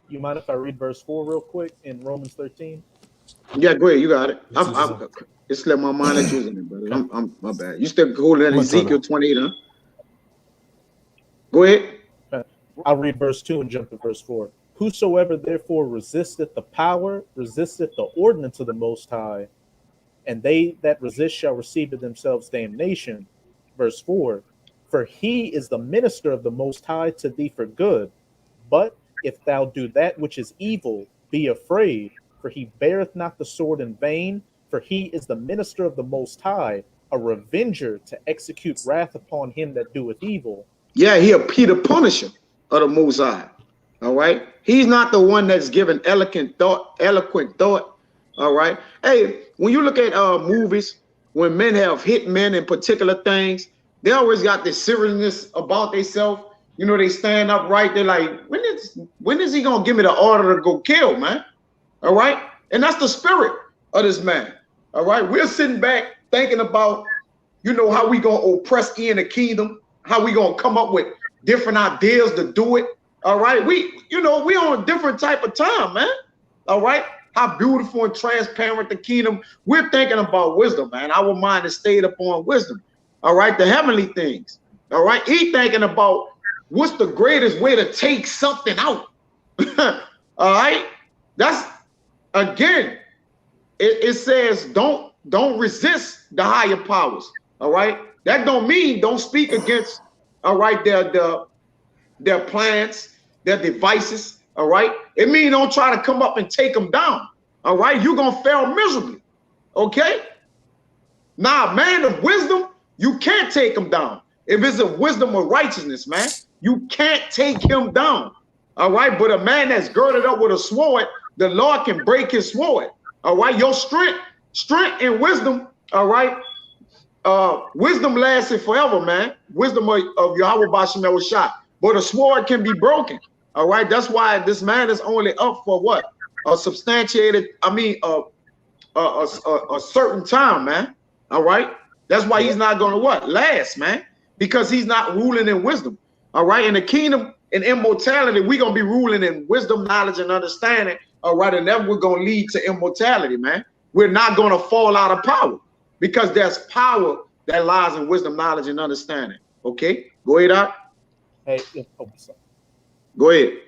You mind if I read verse 4 real quick in Romans 13?
Yeah, go ahead. You got it. It slipped my mind that you was in it, brother. I'm my bad. You still holding that Ezekiel 28, huh? Go ahead.
I'll read verse 2 and jump to verse 4. Whosoever therefore resisteth the power, resisteth the ordinance of the Most High, and they that resist shall receive to themselves damnation. Verse 4. For he is the minister of the Most High to thee for good. But if thou do that which is evil, be afraid, for he beareth not the sword in vain, for he is the minister of the Most High, a revenger to execute wrath upon him that doeth evil.
Yeah, he the punisher of the Most High. All right. He's not the one that's giving eloquent thought. All right. Hey, when you look at movies, when men have hit men in particular things, they always got this seriousness about themselves. They stand up right. They're like, when is he gonna give me the order to go kill, man? All right. And that's the spirit of this man. All right. We're sitting back thinking about, how we gonna oppress in the kingdom, how we gonna come up with different ideas to do it. All right. We on a different type of time, man. All right. How beautiful and transparent the kingdom. We're thinking about wisdom, man. Our mind is stayed upon wisdom. All right. The heavenly things. All right. He thinking about what's the greatest way to take something out. All right. That's, again, it says don't resist the higher powers. All right. That don't mean don't speak against, all right, their plans, their devices. All right. It means don't try to come up and take them down. All right. You're going to fail miserably. Okay. Now, man of wisdom, you can't take him down. If it's a wisdom of righteousness, man, you can't take him down. All right. But a man that's girded up with a sword, the Lord can break his sword. All right. Your strength and wisdom. All right. Wisdom lasted forever, man. Wisdom of Yahweh Bashem was shot. But a sword can be broken. All right. That's why this man is only up for what? A substantiated, a certain time, man. All right. That's why he's not going to what? Last, man. Because he's not ruling in wisdom. All right. In the kingdom and immortality, we're going to be ruling in wisdom, knowledge, and understanding. All right. And then we're going to lead to immortality, man. We're not going to fall out of power because there's power that lies in wisdom, knowledge, and understanding. Okay. Go ahead, Doc.
Hey,
go ahead.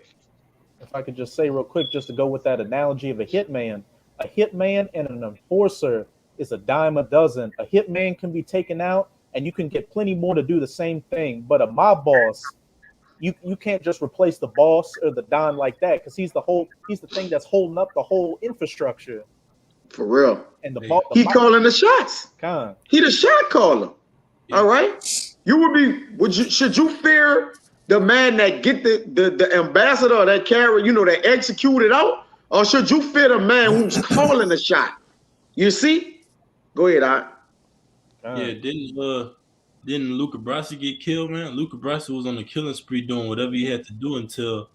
If I could just say real quick, just to go with that analogy of a hitman and an enforcer is a dime a dozen. A hitman can be taken out and you can get plenty more to do the same thing. But a mob boss, you can't just replace the boss or the don like that because he's the thing that's holding up the whole infrastructure.
For real.
And
he calling the shots.
Con.
He the shot caller. All right, should you fear the man that get the ambassador that carry, that execute it out, or should you fear the man who's calling the shot? You see? Go ahead,
Yeah, didn't Luca Brasi get killed, man? Luca Brasi was on a killing spree doing whatever he had to do until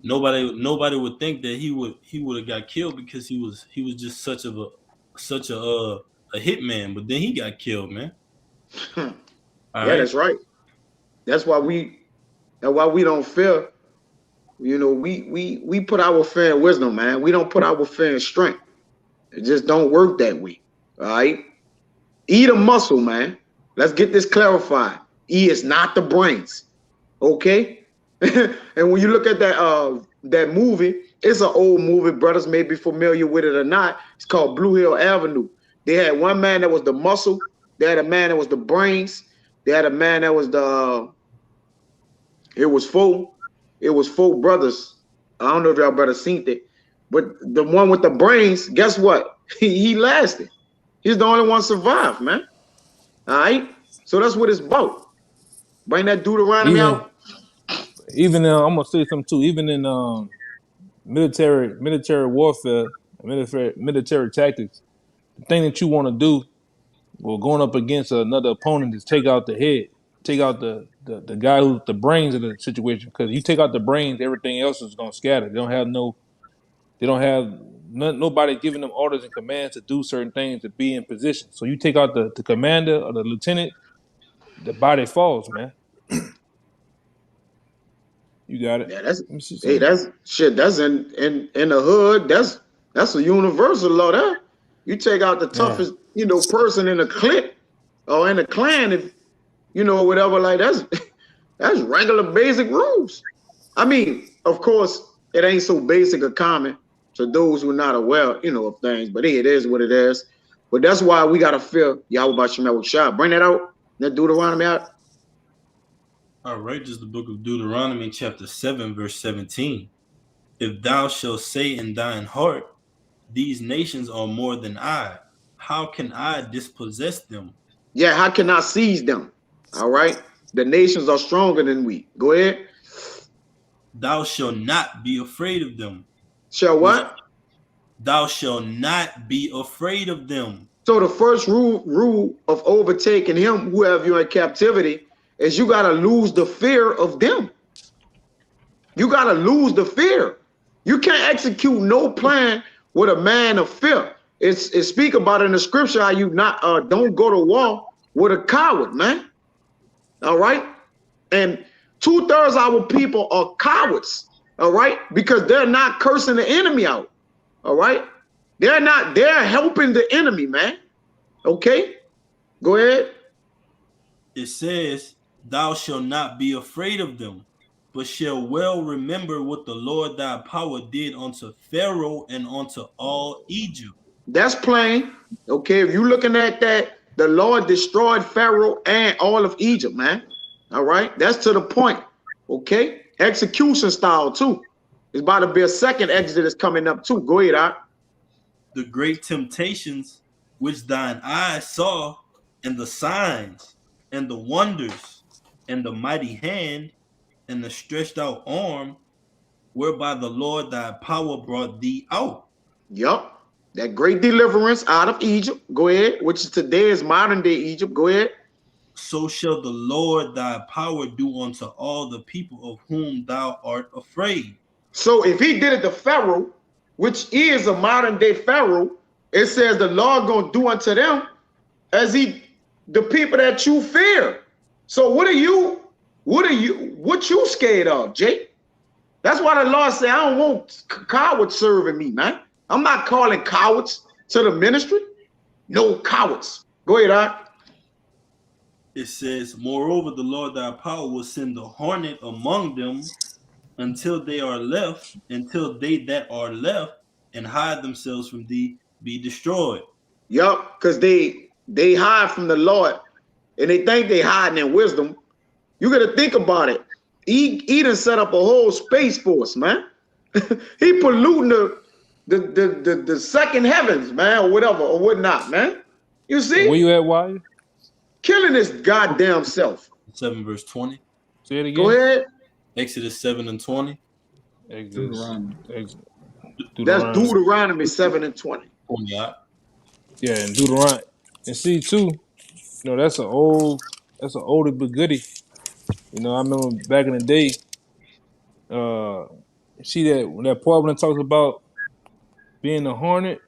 nobody would think that he would have got killed because he was just such a hitman. But then he got killed, man.
Yeah, that's right. That's why we don't fear. We put our fear in wisdom, man. We don't put our fear in strength. It just don't work that way. All right. Eat a muscle, man. Let's get this clarified. E is not the brains. Okay? And when you look at that movie, it's an old movie. Brothers may be familiar with it or not. It's called Blue Hill Avenue. They had one man that was the muscle. They had a man that was the brains. They had a man that was it was four brothers. I don't know if y'all brothers seen it, but the one with the brains, guess what? He lasted. He's the only one survived, man. All right? So that's what it's about. Bring that Deuteronomy out.
Even I'm gonna say something too. Even in military warfare, military tactics, the thing that you want to do, well, going up against another opponent is take out the head, take out the guy who's the brains of the situation. Because you take out the brains, everything else is gonna scatter. They don't have nobody giving them orders and commands to do certain things to be in position. So you take out the commander or the lieutenant, the body falls, man. You got it.
Yeah, that's shit. That's in the hood. That's a universal law. There, you take out the toughest, person in the clique or in the clan, if whatever. Like that's regular basic rules. I mean, of course, it ain't so basic or common to those who are not aware, of things. But it is what it is. But that's why we gotta fear Yahweh Bashemel Shah. Bring that out. That Deuteronomy out.
All right, this is the book of Deuteronomy, chapter 7, verse 17. If thou shalt say in thine heart, these nations are more than I, how can I dispossess them?
Yeah, how can I seize them? All right. The nations are stronger than we. Go ahead.
Thou shalt not be afraid of them.
Shall what?
Thou shalt not be afraid of them.
So the first rule of overtaking him, whoever you're in captivity, is you got to lose the fear of them. You got to lose the fear. You can't execute no plan with a man of fear. It's speak about in the scripture how you don't go to war with a coward, man. All right? And 2/3 of our people are cowards, all right? Because they're not cursing the enemy out, all right? They're helping the enemy, man. Okay? Go ahead.
It says, thou shalt not be afraid of them, but shall well remember what the Lord thy power did unto Pharaoh and unto all Egypt.
That's plain. Okay, if you're looking at that, the Lord destroyed Pharaoh and all of Egypt, man. All right, that's to the point. Okay, execution style too. It's about to be a second exodus coming up too. Go ahead, Art.
The great temptations which thine eyes saw, and the signs, and the wonders, and the mighty hand, and the stretched out arm, whereby the Lord thy power brought thee out.
Yup. That great deliverance out of Egypt. Go ahead. Which is today is modern day Egypt. Go ahead.
So shall the Lord thy power do unto all the people of whom thou art afraid.
So if he did it to Pharaoh, which is a modern day Pharaoh, it says the Lord gonna do unto them as the people that you fear. So what you scared of, Jake? That's why the Lord said, I don't want cowards serving me, man. I'm not calling cowards to the ministry. No cowards. Go ahead, Art.
It says, moreover, the Lord thy power will send the hornet among them until they that are left and hide themselves from thee be destroyed.
Yup, because they hide from the Lord and they think they hiding in wisdom. You got to think about it. He done set up a whole space force, man. He polluting the second heavens, man, or whatever, or whatnot, man. You see?
Where you at, Wire?
Killing his goddamn self.
7 verse 20.
Say it again.
Go ahead.
Exodus 7 and 20.
Deuteronomy.
That's Deuteronomy 7 and 20.
20 out.
Yeah, and Deuteronomy. And see too, you know, that's an older but goodie. You know, I remember back in the day, see that when that part when it talks about being a hornet,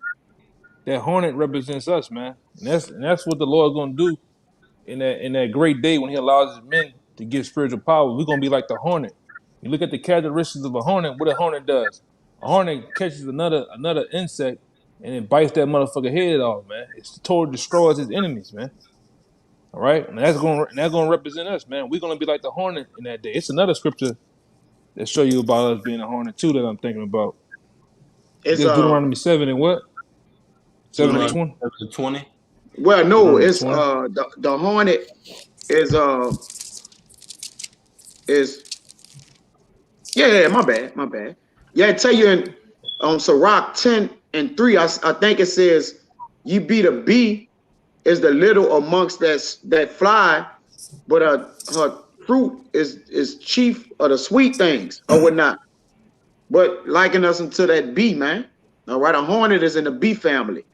that hornet represents us, man. And that's what the Lord's gonna do in that great day when he allows his men to get spiritual power. We're gonna be like the hornet. You look at the characteristics of a hornet, what a hornet does. A hornet catches another insect and it bites that motherfucker head off, man. It's totally destroys his enemies, man. All right, and that's gonna represent us, man. We're gonna be like the hornet in that day. It's another scripture that show you about us being a hornet too that I'm thinking about.
It's
Deuteronomy 7 and what? 7 and 20.
7 and 20.
Well, no, it's
20.
the hornet is yeah, my bad. Yeah, I tell you in Sirach 10 and 3, I think it says you be the bee is the little amongst that fly, but her fruit is chief of the sweet things or whatnot. But liken us into that bee, man. All right, a hornet is in the bee family.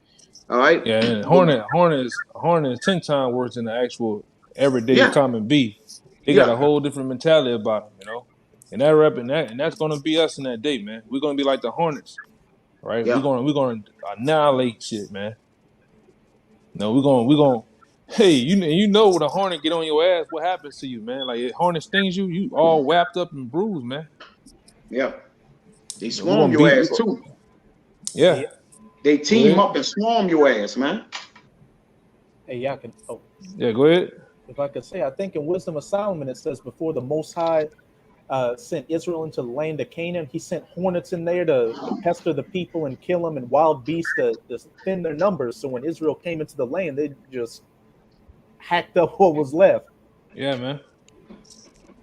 All right.
Yeah, and hornet is 10 times worse than the actual everyday common bee. They got a whole different mentality about them, you know. And that's gonna be us in that day, man. We're gonna be like the hornets, right?
Yeah.
We're gonna annihilate shit, man. No, we're gonna. Hey, you know when a hornet get on your ass, what happens to you, man? Like if hornet stings you, you all wrapped up and bruised, man.
Yeah. They swarm your ass too.
Yeah.
They team up and swarm your ass, man.
Hey, y'all can. Oh,
yeah. Go ahead.
If I could say, I think in Wisdom of Solomon it says before the Most High sent Israel into the land of Canaan, he sent hornets in there to pester the people and kill them, and wild beasts to thin their numbers. So when Israel came into the land, they just hacked up what was left.
Yeah, man.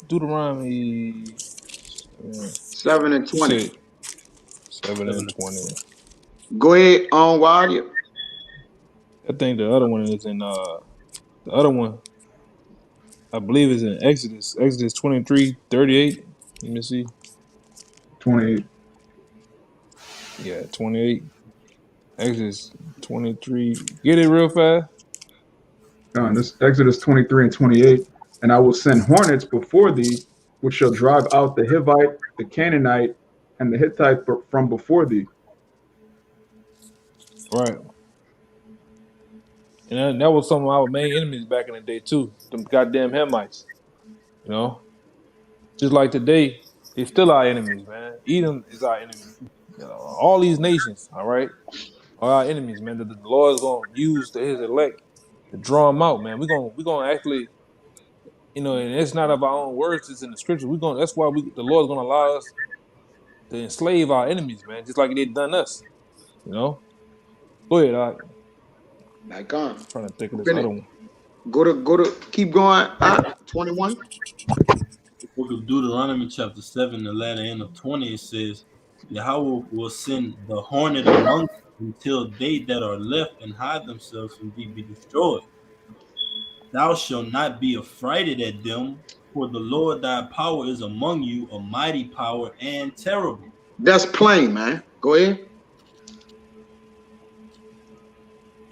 Deuteronomy
7 and 20.
7 and 20.
Go ahead on, Wilder.
I think the other one is in the other one. I believe is in Exodus 23:38. Let me see.
28.
Yeah, 28. Exodus 23. Get it real fast.
This Exodus 23 and 28. And I will send hornets before thee, which shall drive out the Hivite, the Canaanite, and the Hittite from before thee.
Right. And that was some of our main enemies back in the day too. Them goddamn Hamites. You know? Just like today, they still our enemies, man. Edom is our enemy. You know, all these nations, all right, are our enemies, man. The Lord's gonna use his elect to draw them out, man. We're gonna actually, you know, and it's not of our own words, it's in the scripture. That's why the Lord's gonna allow us to enslave our enemies, man, just like they done us. You know? Go ahead,
Like on.
I'm trying to think of this other one.
Go to keep going. 21.
The book of Deuteronomy chapter 7, the latter end of 20, it says, Yahweh will send the hornet among you until they that are left and hide themselves from thee be destroyed. Thou shalt not be affrighted at them, for the Lord thy power is among you, a mighty power and terrible.
That's plain, man. Go ahead.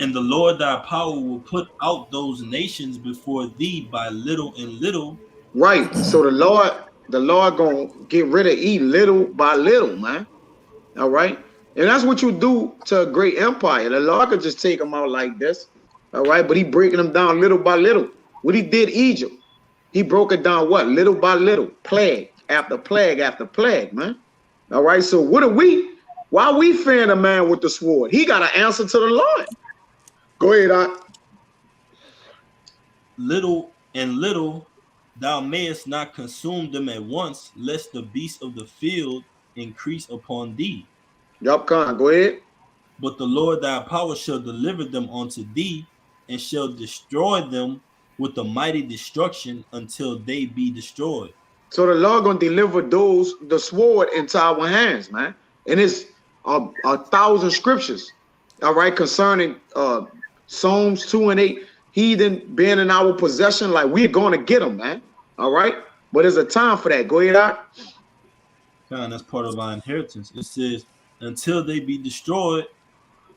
And the Lord thy power will put out those nations before thee by little and little.
Right. So the Lord gonna get rid of E little by little, man. All right. And that's what you do to a great empire. The Lord could just take them out like this. All right. But he breaking them down little by little. What he did Egypt, he broke it down what? Little by little. Plague after plague after plague, man. All right. So what are we? Why are we fearing a man with the sword? He got an answer to the Lord. Go ahead,
Little and little, thou mayest not consume them at once, lest the beasts of the field increase upon thee.
Yup, Khan, go ahead.
But the Lord thy power shall deliver them unto thee, and shall destroy them with a mighty destruction until they be destroyed.
So the Lord gonna deliver the sword into our hands, man. And it's 1,000 scriptures, all right, concerning Psalms 2 and 8 heathen being in our possession, like we're going to get them, man. All right, but there's a time for that. Go ahead, Doc.
That's part of our inheritance. It says, until they be destroyed,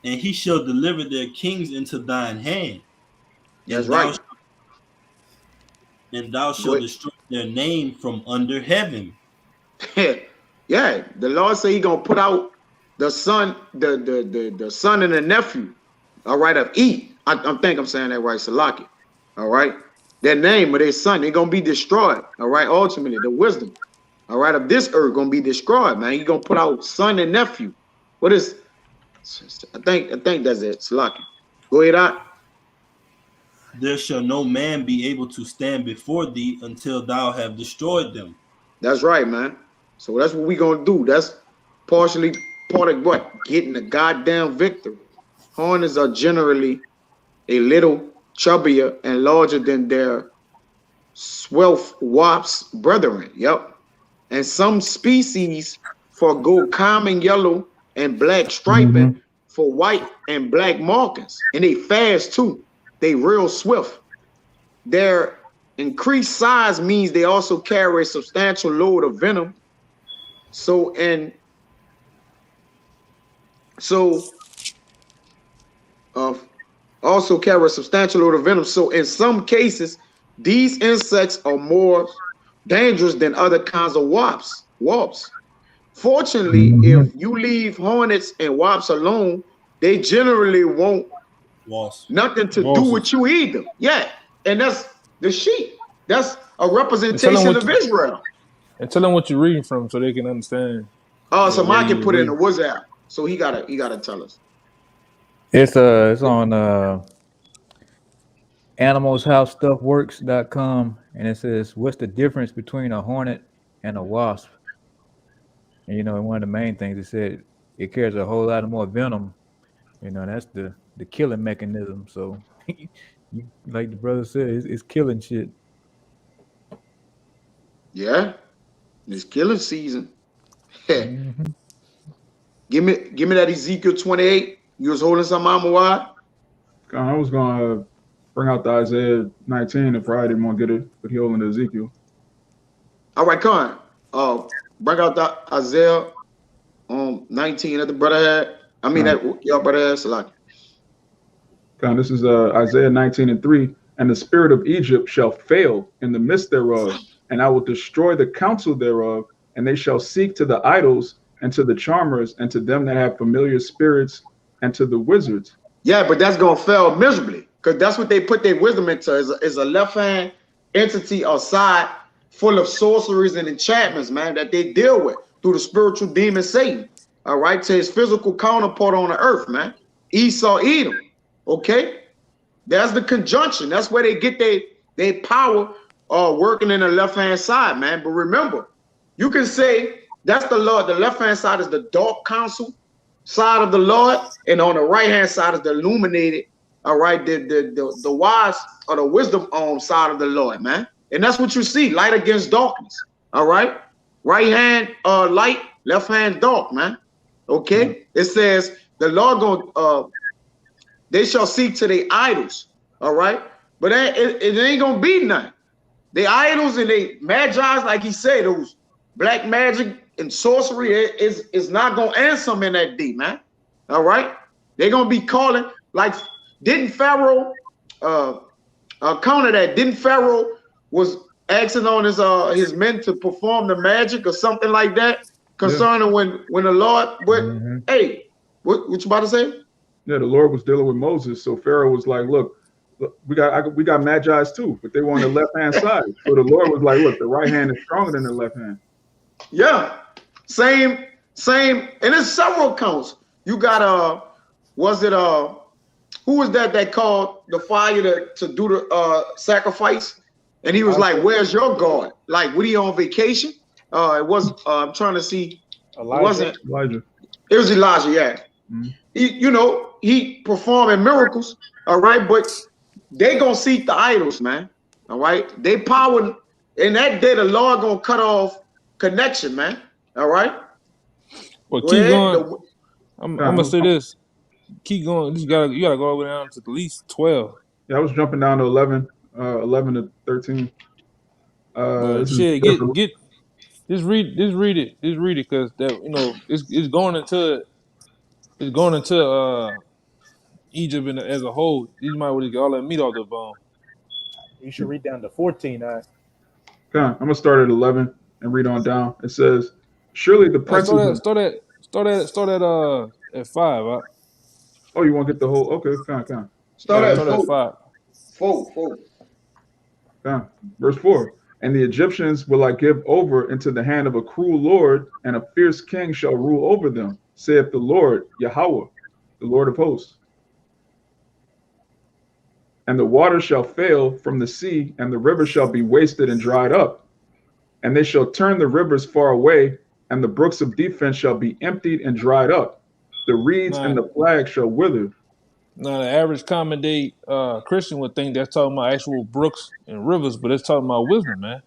and he shall deliver their kings into thine hand,
That's right.
And thou shalt destroy their name from under heaven.
Yeah, the Lord say he gonna put out the son, the son and the nephew, all right, of E. I think I'm saying that right, Salaki. All right. Their name of their son, they're gonna be destroyed. All right, ultimately, the wisdom, all right, of this earth gonna be destroyed, man. He gonna put out son and nephew. What is I think that's it. Salaki. Go ahead, out.
There shall no man be able to stand before thee until thou have destroyed them.
That's right, man. So that's what we gonna do. That's partially part of what? Getting the goddamn victory. Hornets are generally a little chubbier and larger than their swelf wasps brethren. Yep. And some species forego common yellow and black striping for white and black markings. And they fast too. They real swift. Their increased size means they also carry a substantial load of venom. Also carry a substantial load of venom. So in some cases, these insects are more dangerous than other kinds of wasps. Fortunately, if you leave hornets and wasps alone, they generally won't nothing to do with you either. Yeah, and that's the sheep. That's a representation of Israel.
And tell them what you're reading from so they can understand.
So Mike can put it in the WhatsApp. So he gotta tell us.
It's on animalshowstuffworks.com, and it says, what's the difference between a hornet and a wasp? And one of the main things it said, it carries a whole lot more venom. That's the killing mechanism. So like the brother said, it's killing shit.
Yeah, it's killing season. Give me that Ezekiel 28. You was holding some Amawad?
I was gonna bring out the Isaiah 19 if Friday won't get it, but he holding the Ezekiel. All
right, Con. Bring out the Isaiah 19 that the brother had. I mean that your brother had Salaki.
Con, this is Isaiah 19:3. And the spirit of Egypt shall fail in the midst thereof, and I will destroy the counsel thereof, and they shall seek to the idols and to the charmers and to them that have familiar spirits and to the wizards.
Yeah, but that's gonna fail miserably because that's what they put their wisdom into is a left hand entity or side full of sorceries and enchantments, man, that they deal with through the spiritual demon Satan. All right, to his physical counterpart on the earth, man. Esau, Edom. Okay. That's the conjunction. That's where they get their power working in the left-hand side, man. But remember, you can say that's the Lord. The left-hand side is the dark counsel side of the Lord, and on the right-hand side is the illuminated, all right, the wise or the wisdom side of the Lord, man. And that's what you see, light against darkness, all right? Right hand light, left hand dark, man. Okay? It says the Lord gonna they shall seek to their idols, all right? But it ain't gonna be none. The idols and they magi's, like he said, those black magic and sorcery is not gonna answer them in that day, man. All right? They're gonna be calling, like, didn't Pharaoh counter that? Didn't Pharaoh was asking on his men to perform the magic or something like that concerning when the Lord hey, what you about to say?
Yeah, the Lord was dealing with Moses, so Pharaoh was like, "Look, we got magi's too, but they were on the left hand side." So the Lord was like, "Look, the right hand is stronger than the left hand."
Yeah, same, and there's several counts. You got who was that called the fire to do the sacrifice, and he was like, "Where's your God? Like, what are you on vacation?" It was I'm trying to see.
Elijah.
It wasn't
Elijah.
It was Elijah, yeah.
Mm-hmm.
He performing miracles, all right, but they gonna seek the idols, man. All right, they power in that day. The Lord gonna cut off connection, man. All right.
Well, keep going. I'm gonna say this. Keep going. You gotta go all the way down to at least 12.
Yeah, I was jumping down to 11 to 13.
But
This is
shit, get just read it, because that it's going into Egypt as a whole. You might want to get all that meat off the bone.
You should read down to 14.
I'm gonna start at 11 and read on down. It says, "Surely the princes of."
At 5.
Oh, you want to get the whole? Okay, come.
Start
Yeah,
at
start at
4.
5.
4.
Verse 4. And the Egyptians will I give over into the hand of a cruel Lord, and a fierce king shall rule over them, saith the Lord, Yahweh, the Lord of hosts. And the water shall fail from the sea, and the river shall be wasted and dried up. And they shall turn the rivers far away, and the brooks of defense shall be emptied and dried up. The reeds and the flags shall wither.
Now, the average common day Christian would think that's talking about actual brooks and rivers, but it's talking about wisdom, man.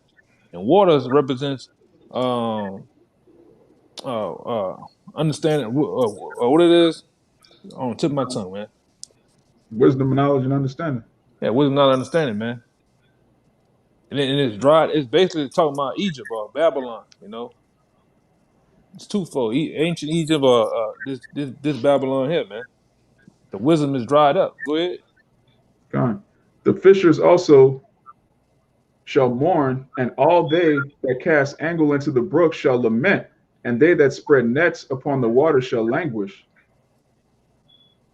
And waters represents understanding what it is on the tip of my tongue, man.
Wisdom, knowledge, and understanding.
Yeah, wisdom, not understanding, man. And it's dried. It's basically talking about Egypt or Babylon. It's twofold. Ancient Egypt or this Babylon here, man. The wisdom is dried up. Go ahead.
Gone. The fishers also shall mourn, and all they that cast angle into the brook shall lament, and they that spread nets upon the water shall languish.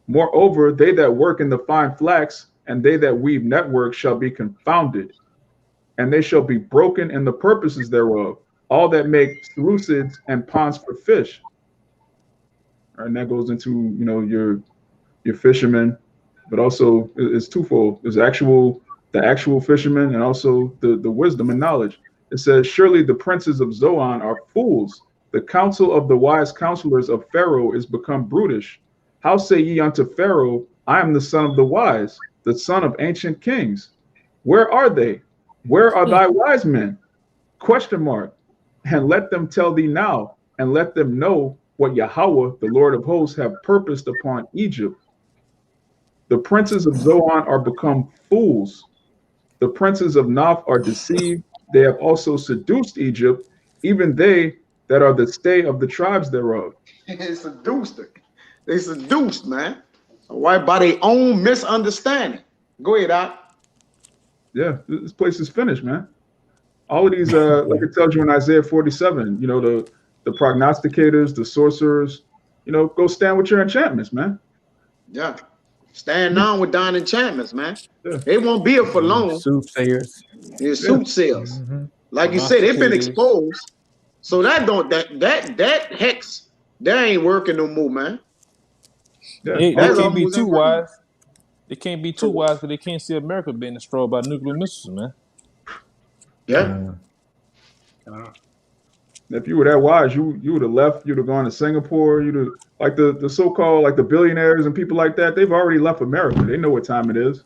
Moreover, they that work in the fine flax and they that weave network shall be confounded, and they shall be broken in the purposes thereof, all that make sluices and ponds for fish. And that goes into your fishermen, but also it's twofold. There's the actual fishermen and also the wisdom and knowledge. It says, surely the princes of Zoan are fools. The counsel of the wise counselors of Pharaoh is become brutish. How say ye unto Pharaoh, I am the son of the wise, the son of ancient kings? Where are they? Where are thy wise men? Question mark. And let them tell thee now, and let them know what Yahweh, the Lord of hosts, have purposed upon Egypt. The princes of Zoan are become fools. The princes of Noph are deceived. They have also seduced Egypt, even they that are the stay of the tribes thereof.
They seduced it. They seduced, man. Why? By their own misunderstanding. Go ahead, Doc.
Yeah, this place is finished, man. All of these, like it tells you in Isaiah 47, the prognosticators, the sorcerers, go stand with your enchantments, man.
Yeah. Stand down with thine enchantments, man.
Yeah.
They won't be here for long.
Soothsayers.
They're soothsayers.
Mm-hmm.
Like you said, they've been exposed. So that hex, that ain't working no more, man.
Yeah.
They can't be too wise. They can't be too wise because they can't see America being destroyed by nuclear missiles, man.
Yeah.
If you were that wise, you would have left. You'd have gone to Singapore. You'd have, like the so-called like the billionaires and people like that. They've already left America. They know what time it is.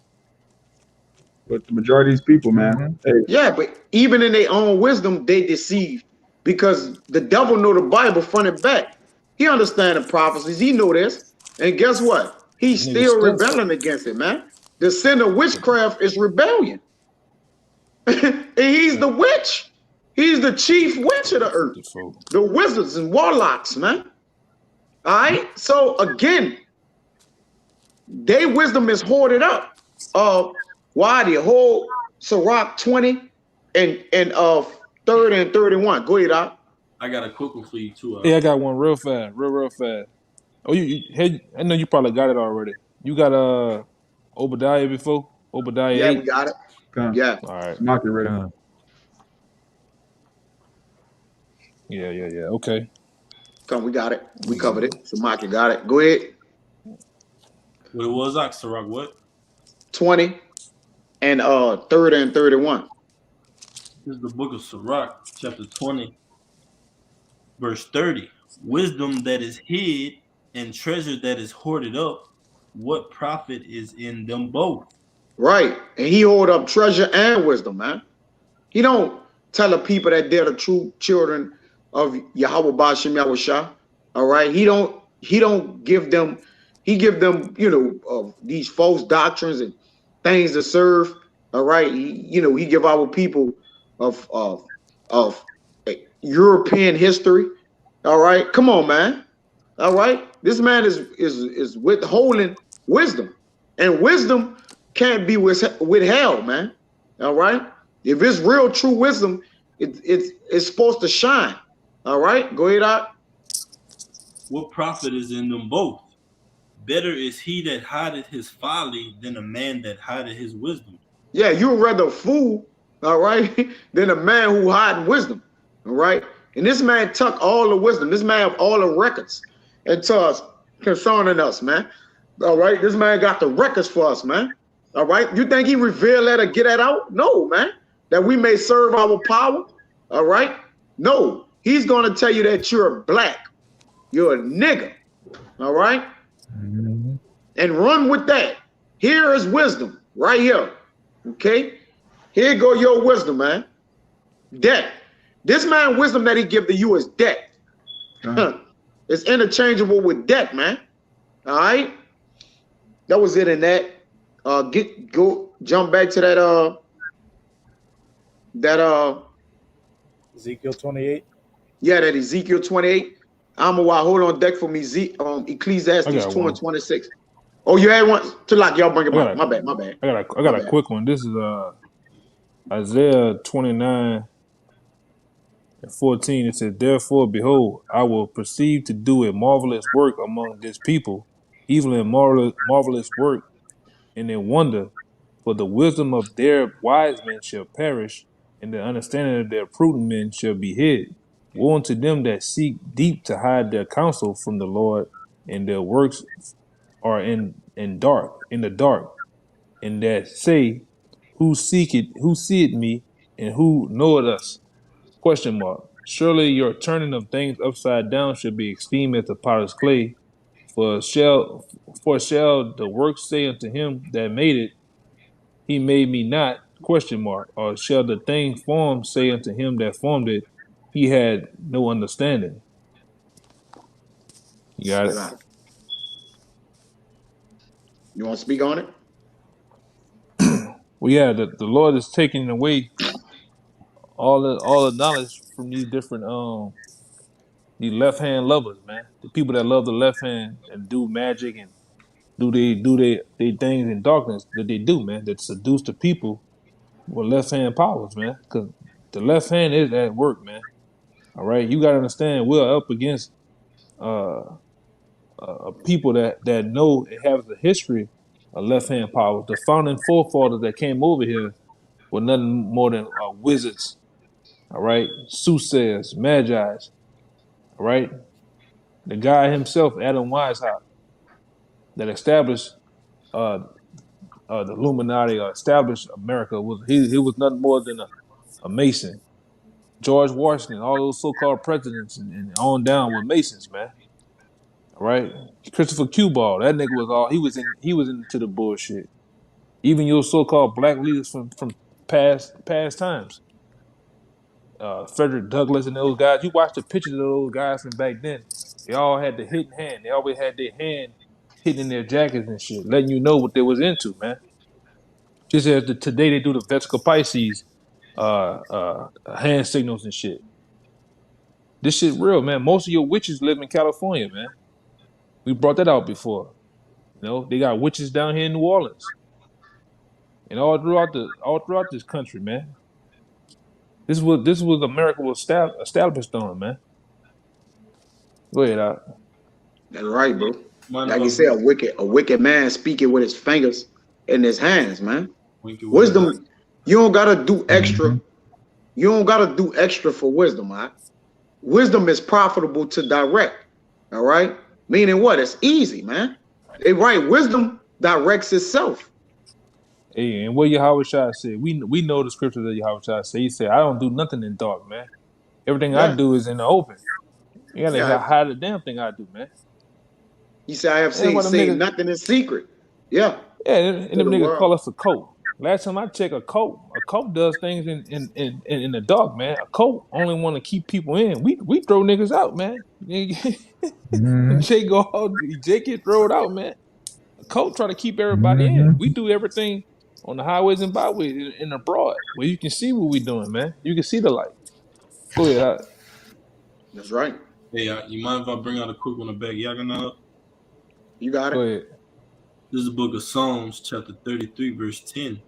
But the majority of these people, man. Hey.
Yeah, but even in their own wisdom, they deceived because the devil know the Bible front and back. He understands the prophecies. He know this, and guess what? He's still rebelling against it, man. The sin of witchcraft is rebellion, and he's the witch. He's the chief witch of the earth. The wizards and warlocks, man. All right. So again, their wisdom is hoarded up. Why the whole Sirach 20 and 30 and 31. Go ahead, Doc.
I got a quick one for you too.
Yeah, I got one real fast, real fast. Oh, I know you probably got it already. You got Obadiah before? Obadiah 8?
Yeah, we got it. Yeah.
All right.
Mark it ready.
Yeah. Okay.
Come, we got it. We covered it. So Mike, you got it. Go ahead.
What it was, Sirach, what?
20 and 30 and 31.
This is the book of Sirach, chapter 20, verse 30. Wisdom that is hid and treasure that is hoarded up, what profit is in them both?
Right. And he hold up treasure and wisdom, man. He don't tell the people that they're the true children of Yahweh Ba'Shem Yahushua. All right. He don't give them, he give them, these false doctrines and things to serve. All right, he give our people of European history. All right, come on, man. All right, this man is withholding wisdom, and wisdom can't be withheld, man. All right, if it's real, true wisdom, it's supposed to shine. All right, go ahead, out.
What profit is in them both? Better is he that hideth his folly than a man that hideth his wisdom.
Yeah, you'd rather a fool, all right, than a man who hide wisdom. All right. And this man took all the wisdom. This man have all the records and to us concerning us, man. All right. This man got the records for us, man. All right. You think he revealed that or get that out? No, man. That we may serve our power. All right. No, he's going to tell you that you're black. You're a nigga. All right. Mm-hmm. And run with that. Here is wisdom right here. Okay. Here go your wisdom, man. Debt. This man wisdom that he give to you is debt. It's interchangeable with debt, man. All right. That was it in that. Jump back to that
Ezekiel 28.
Yeah, that Ezekiel 28. Hold on deck for me. Ecclesiastes 2 and 26. Oh, you had one to lock. Y'all bring it back. My bad.
I got a quick one. This is Isaiah 29 and 14. It says, "Therefore, behold, I will proceed to do a marvelous work among this people, even a marvelous work and a wonder. For the wisdom of their wise men shall perish, and the understanding of their prudent men shall be hid. Woe unto them that seek deep to hide their counsel from the Lord, and their works are in the dark, and that say, Who seeth me, and who knoweth us? Question mark. Surely your turning of things upside down should be esteemed as the potter's clay. For shall the work say unto him that made it, He made me not? Question mark. Or shall the thing formed say unto him that formed it, He had no understanding? You got it.
You want to speak on it?
Well, yeah, the Lord is taking away all the knowledge from these different these left hand lovers, man. The people that love the left hand and do magic and do they things in darkness that they do, man. That seduce the people with left hand powers, man. Because the left hand is at work, man. All right, you got to understand we're up against people that know it has a history of left hand powers. The founding forefathers that came over here were nothing more than wizards. All right, soothsayers, magi's. All right, the guy himself, Adam Weishaupt, that established the Illuminati, established America, he was nothing more than a Mason. George Washington, all those so-called presidents and on down were Masons, man. All right, Christopher Cuball, that nigga was he was into the bullshit. Even your so-called black leaders from past times, Frederick Douglass and those guys. You watch the pictures of those guys from back then. They all had the hidden hand. They always had their hand hidden in their jackets and shit, letting you know what they was into, man. Just as today they do the Vesica Pisces hand signals and shit. This shit real, man. Most of your witches live in California, man. We brought that out before. You know, they got witches down here in New Orleans and all throughout this country, man. This was America was established on, man. Go ahead, out.
That's right, bro. Like you said, a wicked man speaking with his fingers in his hands, man. Wisdom, you don't gotta do extra. Mm-hmm. You don't gotta do extra for wisdom, man. Wisdom is profitable to direct. All right, meaning what? It's easy, man. Right, wisdom directs itself.
Hey, and what Yahweh Shai said, we know the scripture that Yahweh Shai said. He said, "I don't do nothing in dark, man. Everything I do is in the open. You gotta hide the damn thing I do, man."
He said, "I have seen nothing in secret." Yeah.
Yeah, and them niggas call us a cult. Last time I checked, a cult does things in the dark, man. A cult only want to keep people in. We throw niggas out, man. Mm-hmm. Jake get thrown out, man. A cult try to keep everybody in. We do everything on the highways and byways and abroad, where you can see what we doing, man. You can see the light. Go ahead.
That's right.
Hey, you mind if I bring out a quick one back? Y'all gonna
You got
Go
it.
ahead.
This is the book of Psalms, chapter 33, verse 10.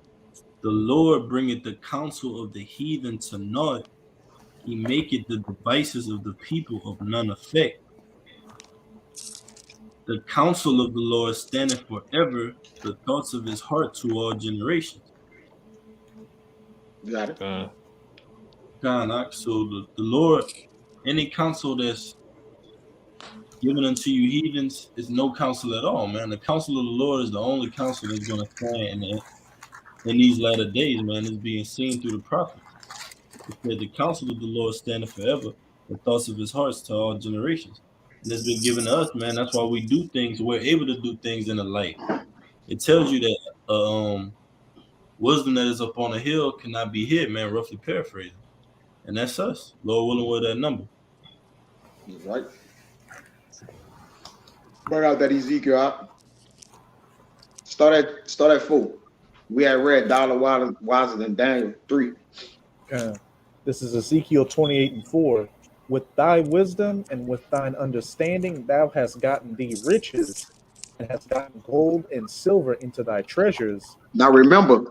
The Lord bringeth the counsel of the heathen to naught. He maketh the devices of the people of none effect. The counsel of the Lord standeth forever, the thoughts of his heart to all generations.
You got it.
God, so the Lord, any counsel that's given unto you heathens is no counsel at all, man. The counsel of the Lord is the only counsel that's going to stand in these latter days, man. It's being seen through the prophets. It said the counsel of the Lord standeth forever, the thoughts of his hearts to all generations. And it's been given to us, man. That's why we do things. We're able to do things in the light. It tells you that wisdom that is up on a hill cannot be hid, man, roughly paraphrasing. And that's us. Lord willing, we're that number.
That's right. Bring out that Ezekiel out. Start at 4. We had read dollar wiser than Daniel 3.
This is Ezekiel 28:4. With thy wisdom and with thine understanding thou hast gotten thee riches, and hast gotten gold and silver into thy treasures.
Now remember,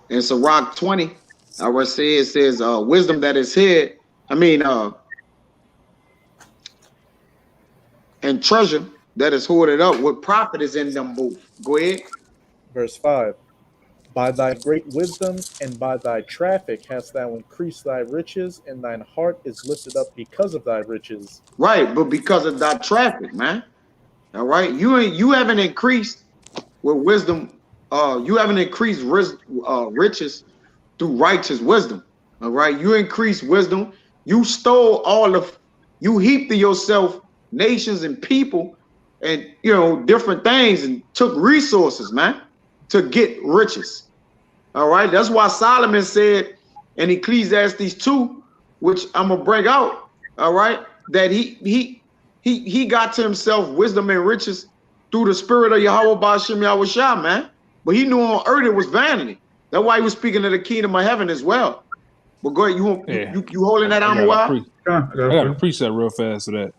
in Sirach 20, I was say it says wisdom that is hid. And treasure that is hoarded up. What profit is in them both? Go ahead.
Verse 5. By thy great wisdom and by thy traffic hast thou increased thy riches, and thine heart is lifted up because of thy riches.
Right, but because of thy traffic, man. All right, you haven't increased with wisdom. You haven't increased riches through righteous wisdom. All right, you increased wisdom. You stole you heaped to yourself nations and people, and different things, and took resources, man, to get riches. All right, that's why Solomon said in Ecclesiastes 2, which I'm gonna bring out. All right, that he got to himself wisdom and riches through the spirit of Yahweh Ba'ashem Yahushua, man. But he knew on earth it was vanity. That's why he was speaking of the kingdom of heaven as well. But go ahead, you holding that arm a while?
I got a precept real fast to that.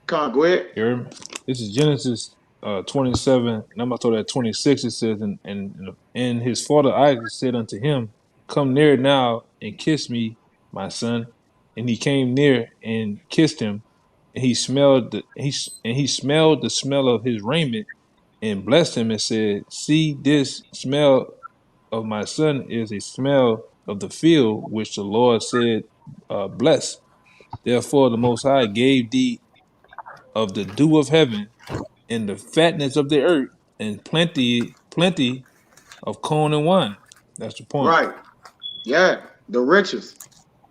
Come on, go ahead.
You hear me? This is Genesis 27, and I'm going to throw that 26. It says, and his father Isaac said unto him, come near now and kiss me, my son. And he came near and kissed him, and he smelled the smell of his raiment, and blessed him and said, see, this smell of my son is a smell of the field which the Lord said, bless. Therefore the Most High gave thee of the dew of heaven and the fatness of the earth and plenty of corn and wine. That's the point.
Right. Yeah, the riches.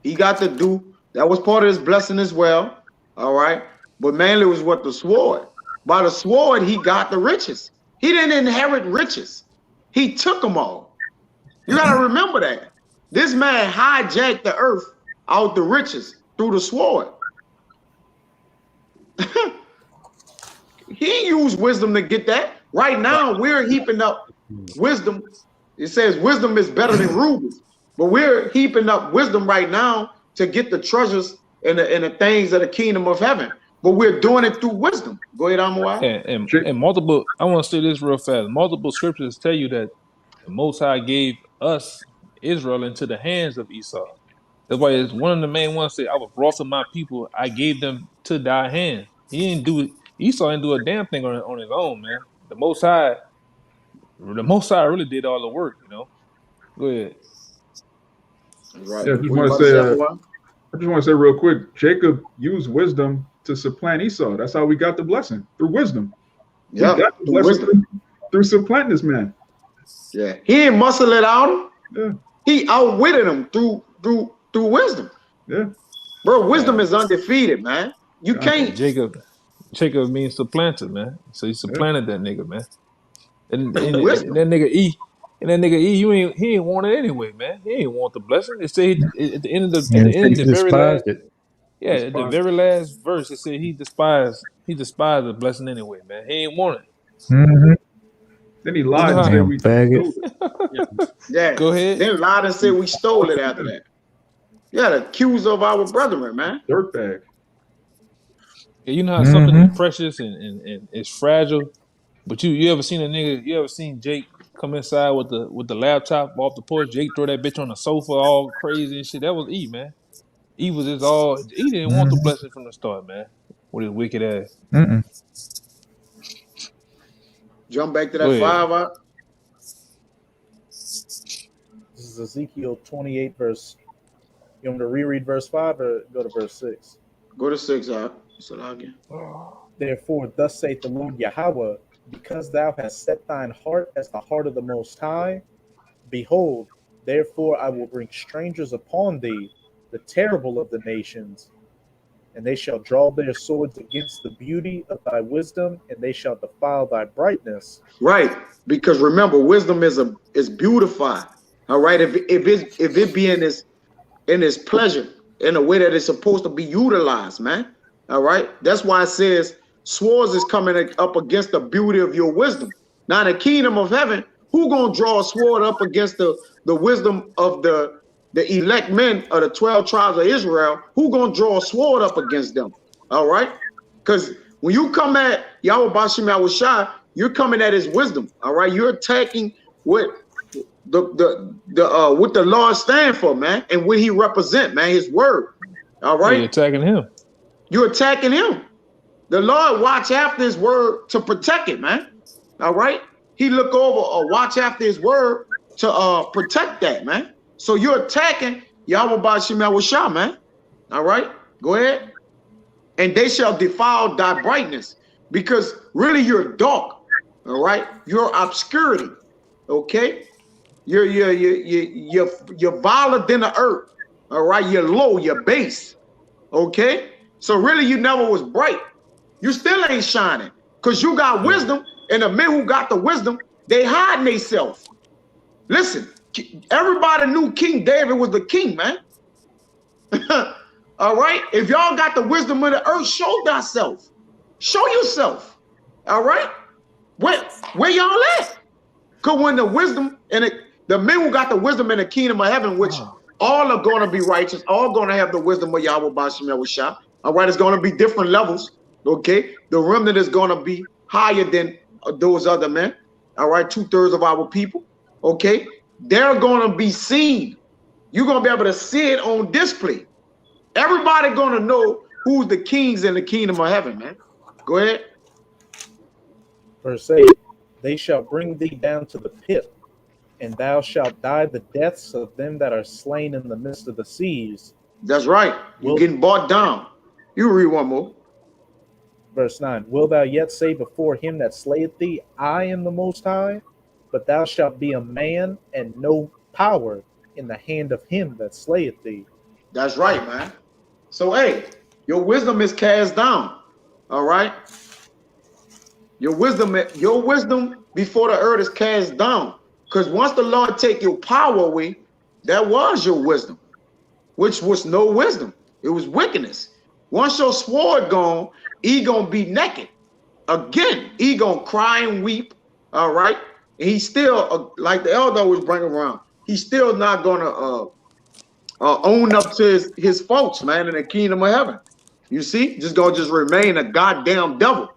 He got to do, that was part of his blessing as well. All right. But mainly it was what the sword. By the sword, he got the riches. He didn't inherit riches. He took them all. You got to remember that. This man hijacked the earth out the riches through the sword. He used wisdom to get that. Right now, we're heaping up wisdom. It says wisdom is better than rubies. But we're heaping up wisdom right now to get the treasures and the things of the kingdom of heaven. But we're doing it through wisdom. Go ahead, Amawai.
And multiple, I want to say this real fast. Multiple scriptures tell you that the Most High gave us, Israel, into the hands of Esau. That's why it's one of the main ones say, I was wroth of my people, I gave them to thy hand. Esau didn't do a damn thing on his own, man. The Most High really did all the work, Go ahead.
Right.
Yeah, I just want to say real quick, Jacob used wisdom to supplant Esau. That's how we got the blessing, through wisdom.
Yeah,
we got the blessing through supplanting this man.
Yeah, he didn't muscle it out.
Yeah.
He outwitted him through wisdom.
Yeah,
bro, wisdom is undefeated, man. You can't.
Jacob means supplanter, man. So he supplanted that nigga, man. And that nigga E, he ain't want it anyway, man. He ain't want the blessing. It said at the end of the very last, at the very last verse, it said he despised the blessing anyway, man. He ain't want it.
Then he lied and said we
faggot.
Yeah.
Go ahead.
Then lied and said we stole it after that. Yeah, the accuser of our brethren, man.
Dirtbag.
Yeah, you know how something is precious and it's fragile, but you ever seen a nigga? You ever seen Jake come inside with the laptop off the porch? Jake throw that bitch on the sofa all crazy and shit. That was E, man. E was just all. He didn't want the blessing from the start, man. With his wicked ass.
Jump back to
Go
that
ahead.
5 out.
This is Ezekiel 28 verse. You want me to reread verse 5 or go to verse 6?
Go to 6 out. Salakia.
Therefore, thus saith the Lord Yahweh, because thou hast set thine heart as the heart of the Most High, behold, therefore I will bring strangers upon thee, the terrible of the nations, and they shall draw their swords against the beauty of thy wisdom, and they shall defile thy brightness.
Right, because remember, wisdom is beautified. All right, if it be in its pleasure, in a way that it's supposed to be utilized, man. All right, that's why it says swords is coming up against the beauty of your wisdom. Now, in the kingdom of heaven, who gonna draw a sword up against the wisdom of the elect men of the 12 tribes of Israel? Who gonna draw a sword up against them? All right, because when you come at Yahweh Bashim Yahushua, you're coming at his wisdom. All right, you're attacking what what the Lord stand for, man, and what he represent, man, his word. All right,
You're attacking him.
You're attacking him. The Lord watch after his word to protect it, man. All right, he look over or watch after his word to protect that, man. So you're attacking Yahweh Bashim Yahushua, man. All right, go ahead. And they shall defile thy brightness, because really you're dark. All right, you're obscurity. Okay, you're viler than the earth. All right, you're low, you're base. Okay, so really you never was bright. You still ain't shining, because you got wisdom, and the men who got the wisdom, they hiding themselves. Listen, everybody knew King David was the king, man. All right, if y'all got the wisdom of the earth, show thyself. Show yourself. All right, where y'all at? Because when the wisdom and the men who got the wisdom in the kingdom of heaven, which all are going to be righteous, all going to have the wisdom of Yahweh Bashim Yahushua. All right, it's going to be different levels. Okay, the remnant is going to be higher than those other men. All right, 2/3 of our people. Okay, they're going to be seen. You're going to be able to see it on display. Everybody going to know who's the kings in the kingdom of heaven, man. Go ahead.
Verse 8, they shall bring thee down to the pit, and thou shalt die the deaths of them that are slain in the midst of the seas.
That's right. You're getting brought down. You read one more.
Verse 9, will thou yet say before him that slayeth thee, I am the Most High? But thou shalt be a man and no power in the hand of him that slayeth thee.
That's right, man. So, hey, your wisdom is cast down. All right. Your wisdom before the earth is cast down. Because once the Lord take your power away, that was your wisdom, which was no wisdom. It was wickedness. Once your sword gone, he gonna be naked. Again, he gonna cry and weep. All right. And he's still, like the elder was bringing around, he's still not gonna own up to his folks, man, in the kingdom of heaven. You see, just gonna remain a goddamn devil.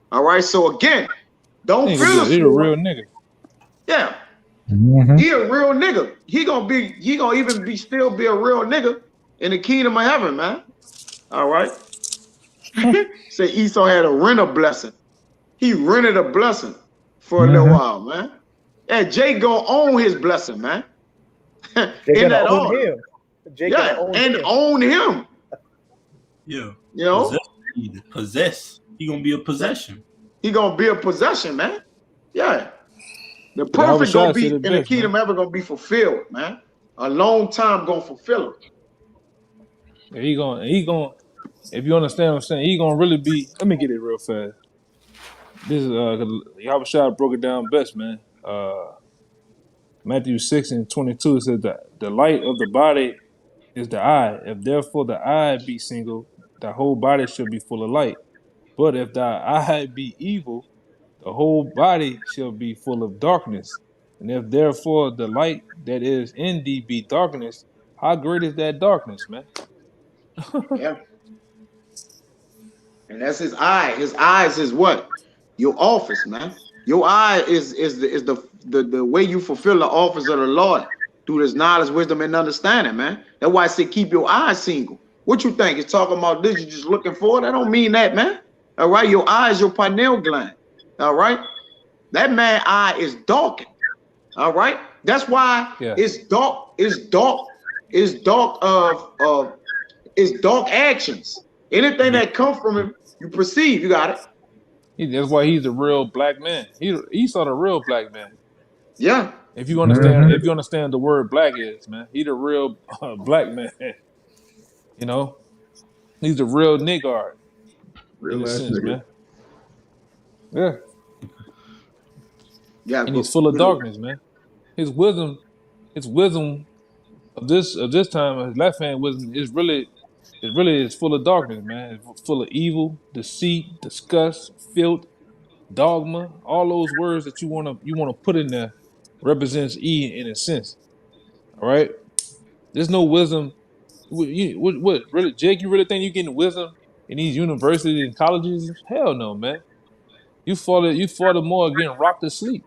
All right. So again, don't feel the
He's a real nigga.
Yeah. He a real nigga. He gonna even still be a real nigga in the kingdom of heaven, man. All right. Say Esau had to rent a blessing. He rented a blessing for a little while, man. And Jake gonna own his blessing, man. In that order. Own him.
Yeah.
You know?
Possess. He gonna be a possession.
He gonna be a possession, man. Yeah. The perfect gonna be in the kingdom ever gonna be fulfilled, man. A long time gonna fulfill it.
Yeah, he gonna. If you understand what I'm saying, he gonna really be. Let me get it real fast. This is Yahushua broke it down best, man. Matthew 6:22 says that the light of the body is the eye. If therefore the eye be single, the whole body shall be full of light. But if thy eye be evil, the whole body shall be full of darkness. And if therefore the light that is in thee be darkness, how great is that darkness, man?
Yeah. And that's his eye. His eyes is what? Your office, man. Your eye is the way you fulfill the office of the Lord through this knowledge, wisdom, and understanding, man. That's why I say keep your eyes single. What you think? It's talking about this, you're just looking for it? That don't mean that, man. All right, your eye is your pineal gland. All right. That man's eye is darkened. All right. That's why it's dark, it's dark, it's dark it's dark actions. Anything that comes from him, you perceive. You got it.
That's why he's a real black man. He saw the real black man.
Yeah.
If you understand the word black is, man, he the real black man. You know, he's a real niggard in a sense, man. Yeah.
Yeah.
And he's full of darkness, man. His wisdom of this time, his left hand wisdom is full of darkness, man. It's full of evil, deceit, disgust, filth, dogma. All those words that you wanna put in there represents E in a sense. All right. There's no wisdom. What really, Jake? You really think you getting wisdom in these universities and colleges? Hell no, man. You fought more getting rocked to sleep.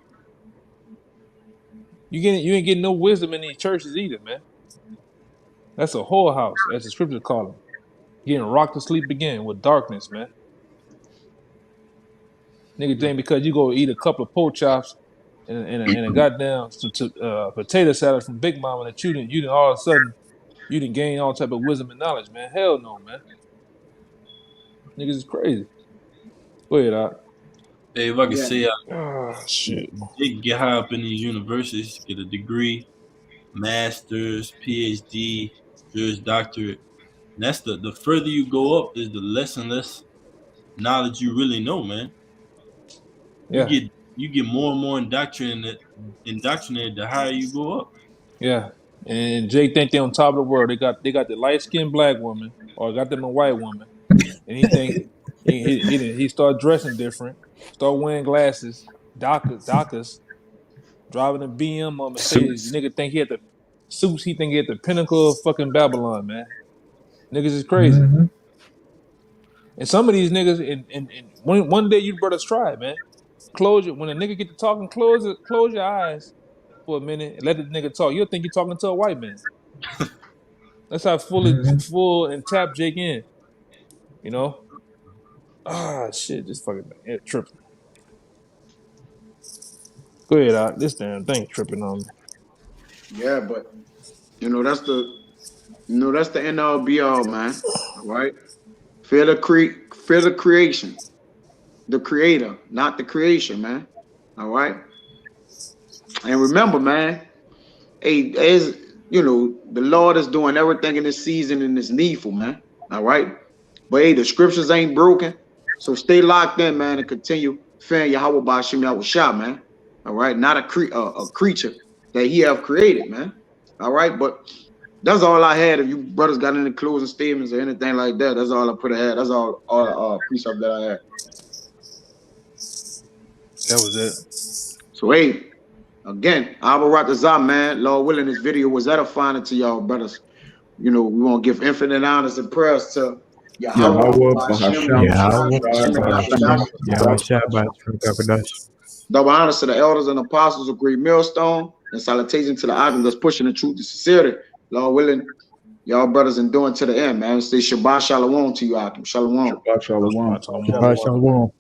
You ain't getting no wisdom in these churches either, man. That's a whorehouse, as the scriptures call them. Getting rocked to sleep again with darkness, man. Nigga think because you go eat a couple of pork chops and a goddamn potato salad from Big Mama that you didn't all of a sudden you didn't gain all type of wisdom and knowledge, man. Hell no, man. Niggas is crazy. Go ahead, Doc.
Hey, if I could say,
shit.
They get high up in these universities, get a degree, master's, PhD, Juris Doctorate. And that's the further you go up, is the less and less knowledge you really know, man.
Yeah.
You get more and more indoctrinated the higher you go up.
Yeah. And Jake think they on top of the world. They got the light skinned black woman or got them a white woman. And he think he start dressing different, start wearing glasses, Dockers, driving a BM or Mercedes. Nigga think he had the suits, he think he had the pinnacle of fucking Babylon, man. Niggas is crazy.
Mm-hmm.
And some of these niggas, and one day you brothers try it, man. When a nigga get to talking, close your eyes for a minute and let the nigga talk. You'll think you're talking to a white man. That's how full and tap Jake in. You know? Shit, this fucking tripping. Go ahead, Doc. This damn thing tripping on me.
Yeah, but that's the end all be all, man. All right. Fear the creation. The creator, not the creation, man. All right. And remember, man, as the Lord is doing everything in this season and it's needful, man. All right. But hey, the scriptures ain't broken. So stay locked in, man, and continue fearing Yahweh Ba'Shem Yahweh Shah, man. All right. Not a creature that he have created, man. All right. But that's all I had. If you brothers got any closing statements or anything like that, that's all I put ahead. That's all precept that I had.
That was it.
So hey, again, Abaratazah, man. Lord willing, this video was edifying to y'all, brothers. We want to give infinite honors and prayers to Yahweh. Double honors to the elders and apostles of Great Millstone, and salutation to the icon that's pushing the truth to sincerity. Lord willing, y'all brothers enduring to the end, man. Say Shabbat Shalom to you, Akim. Shalom.
Shabbat Shalom.
Shabbat Shalom.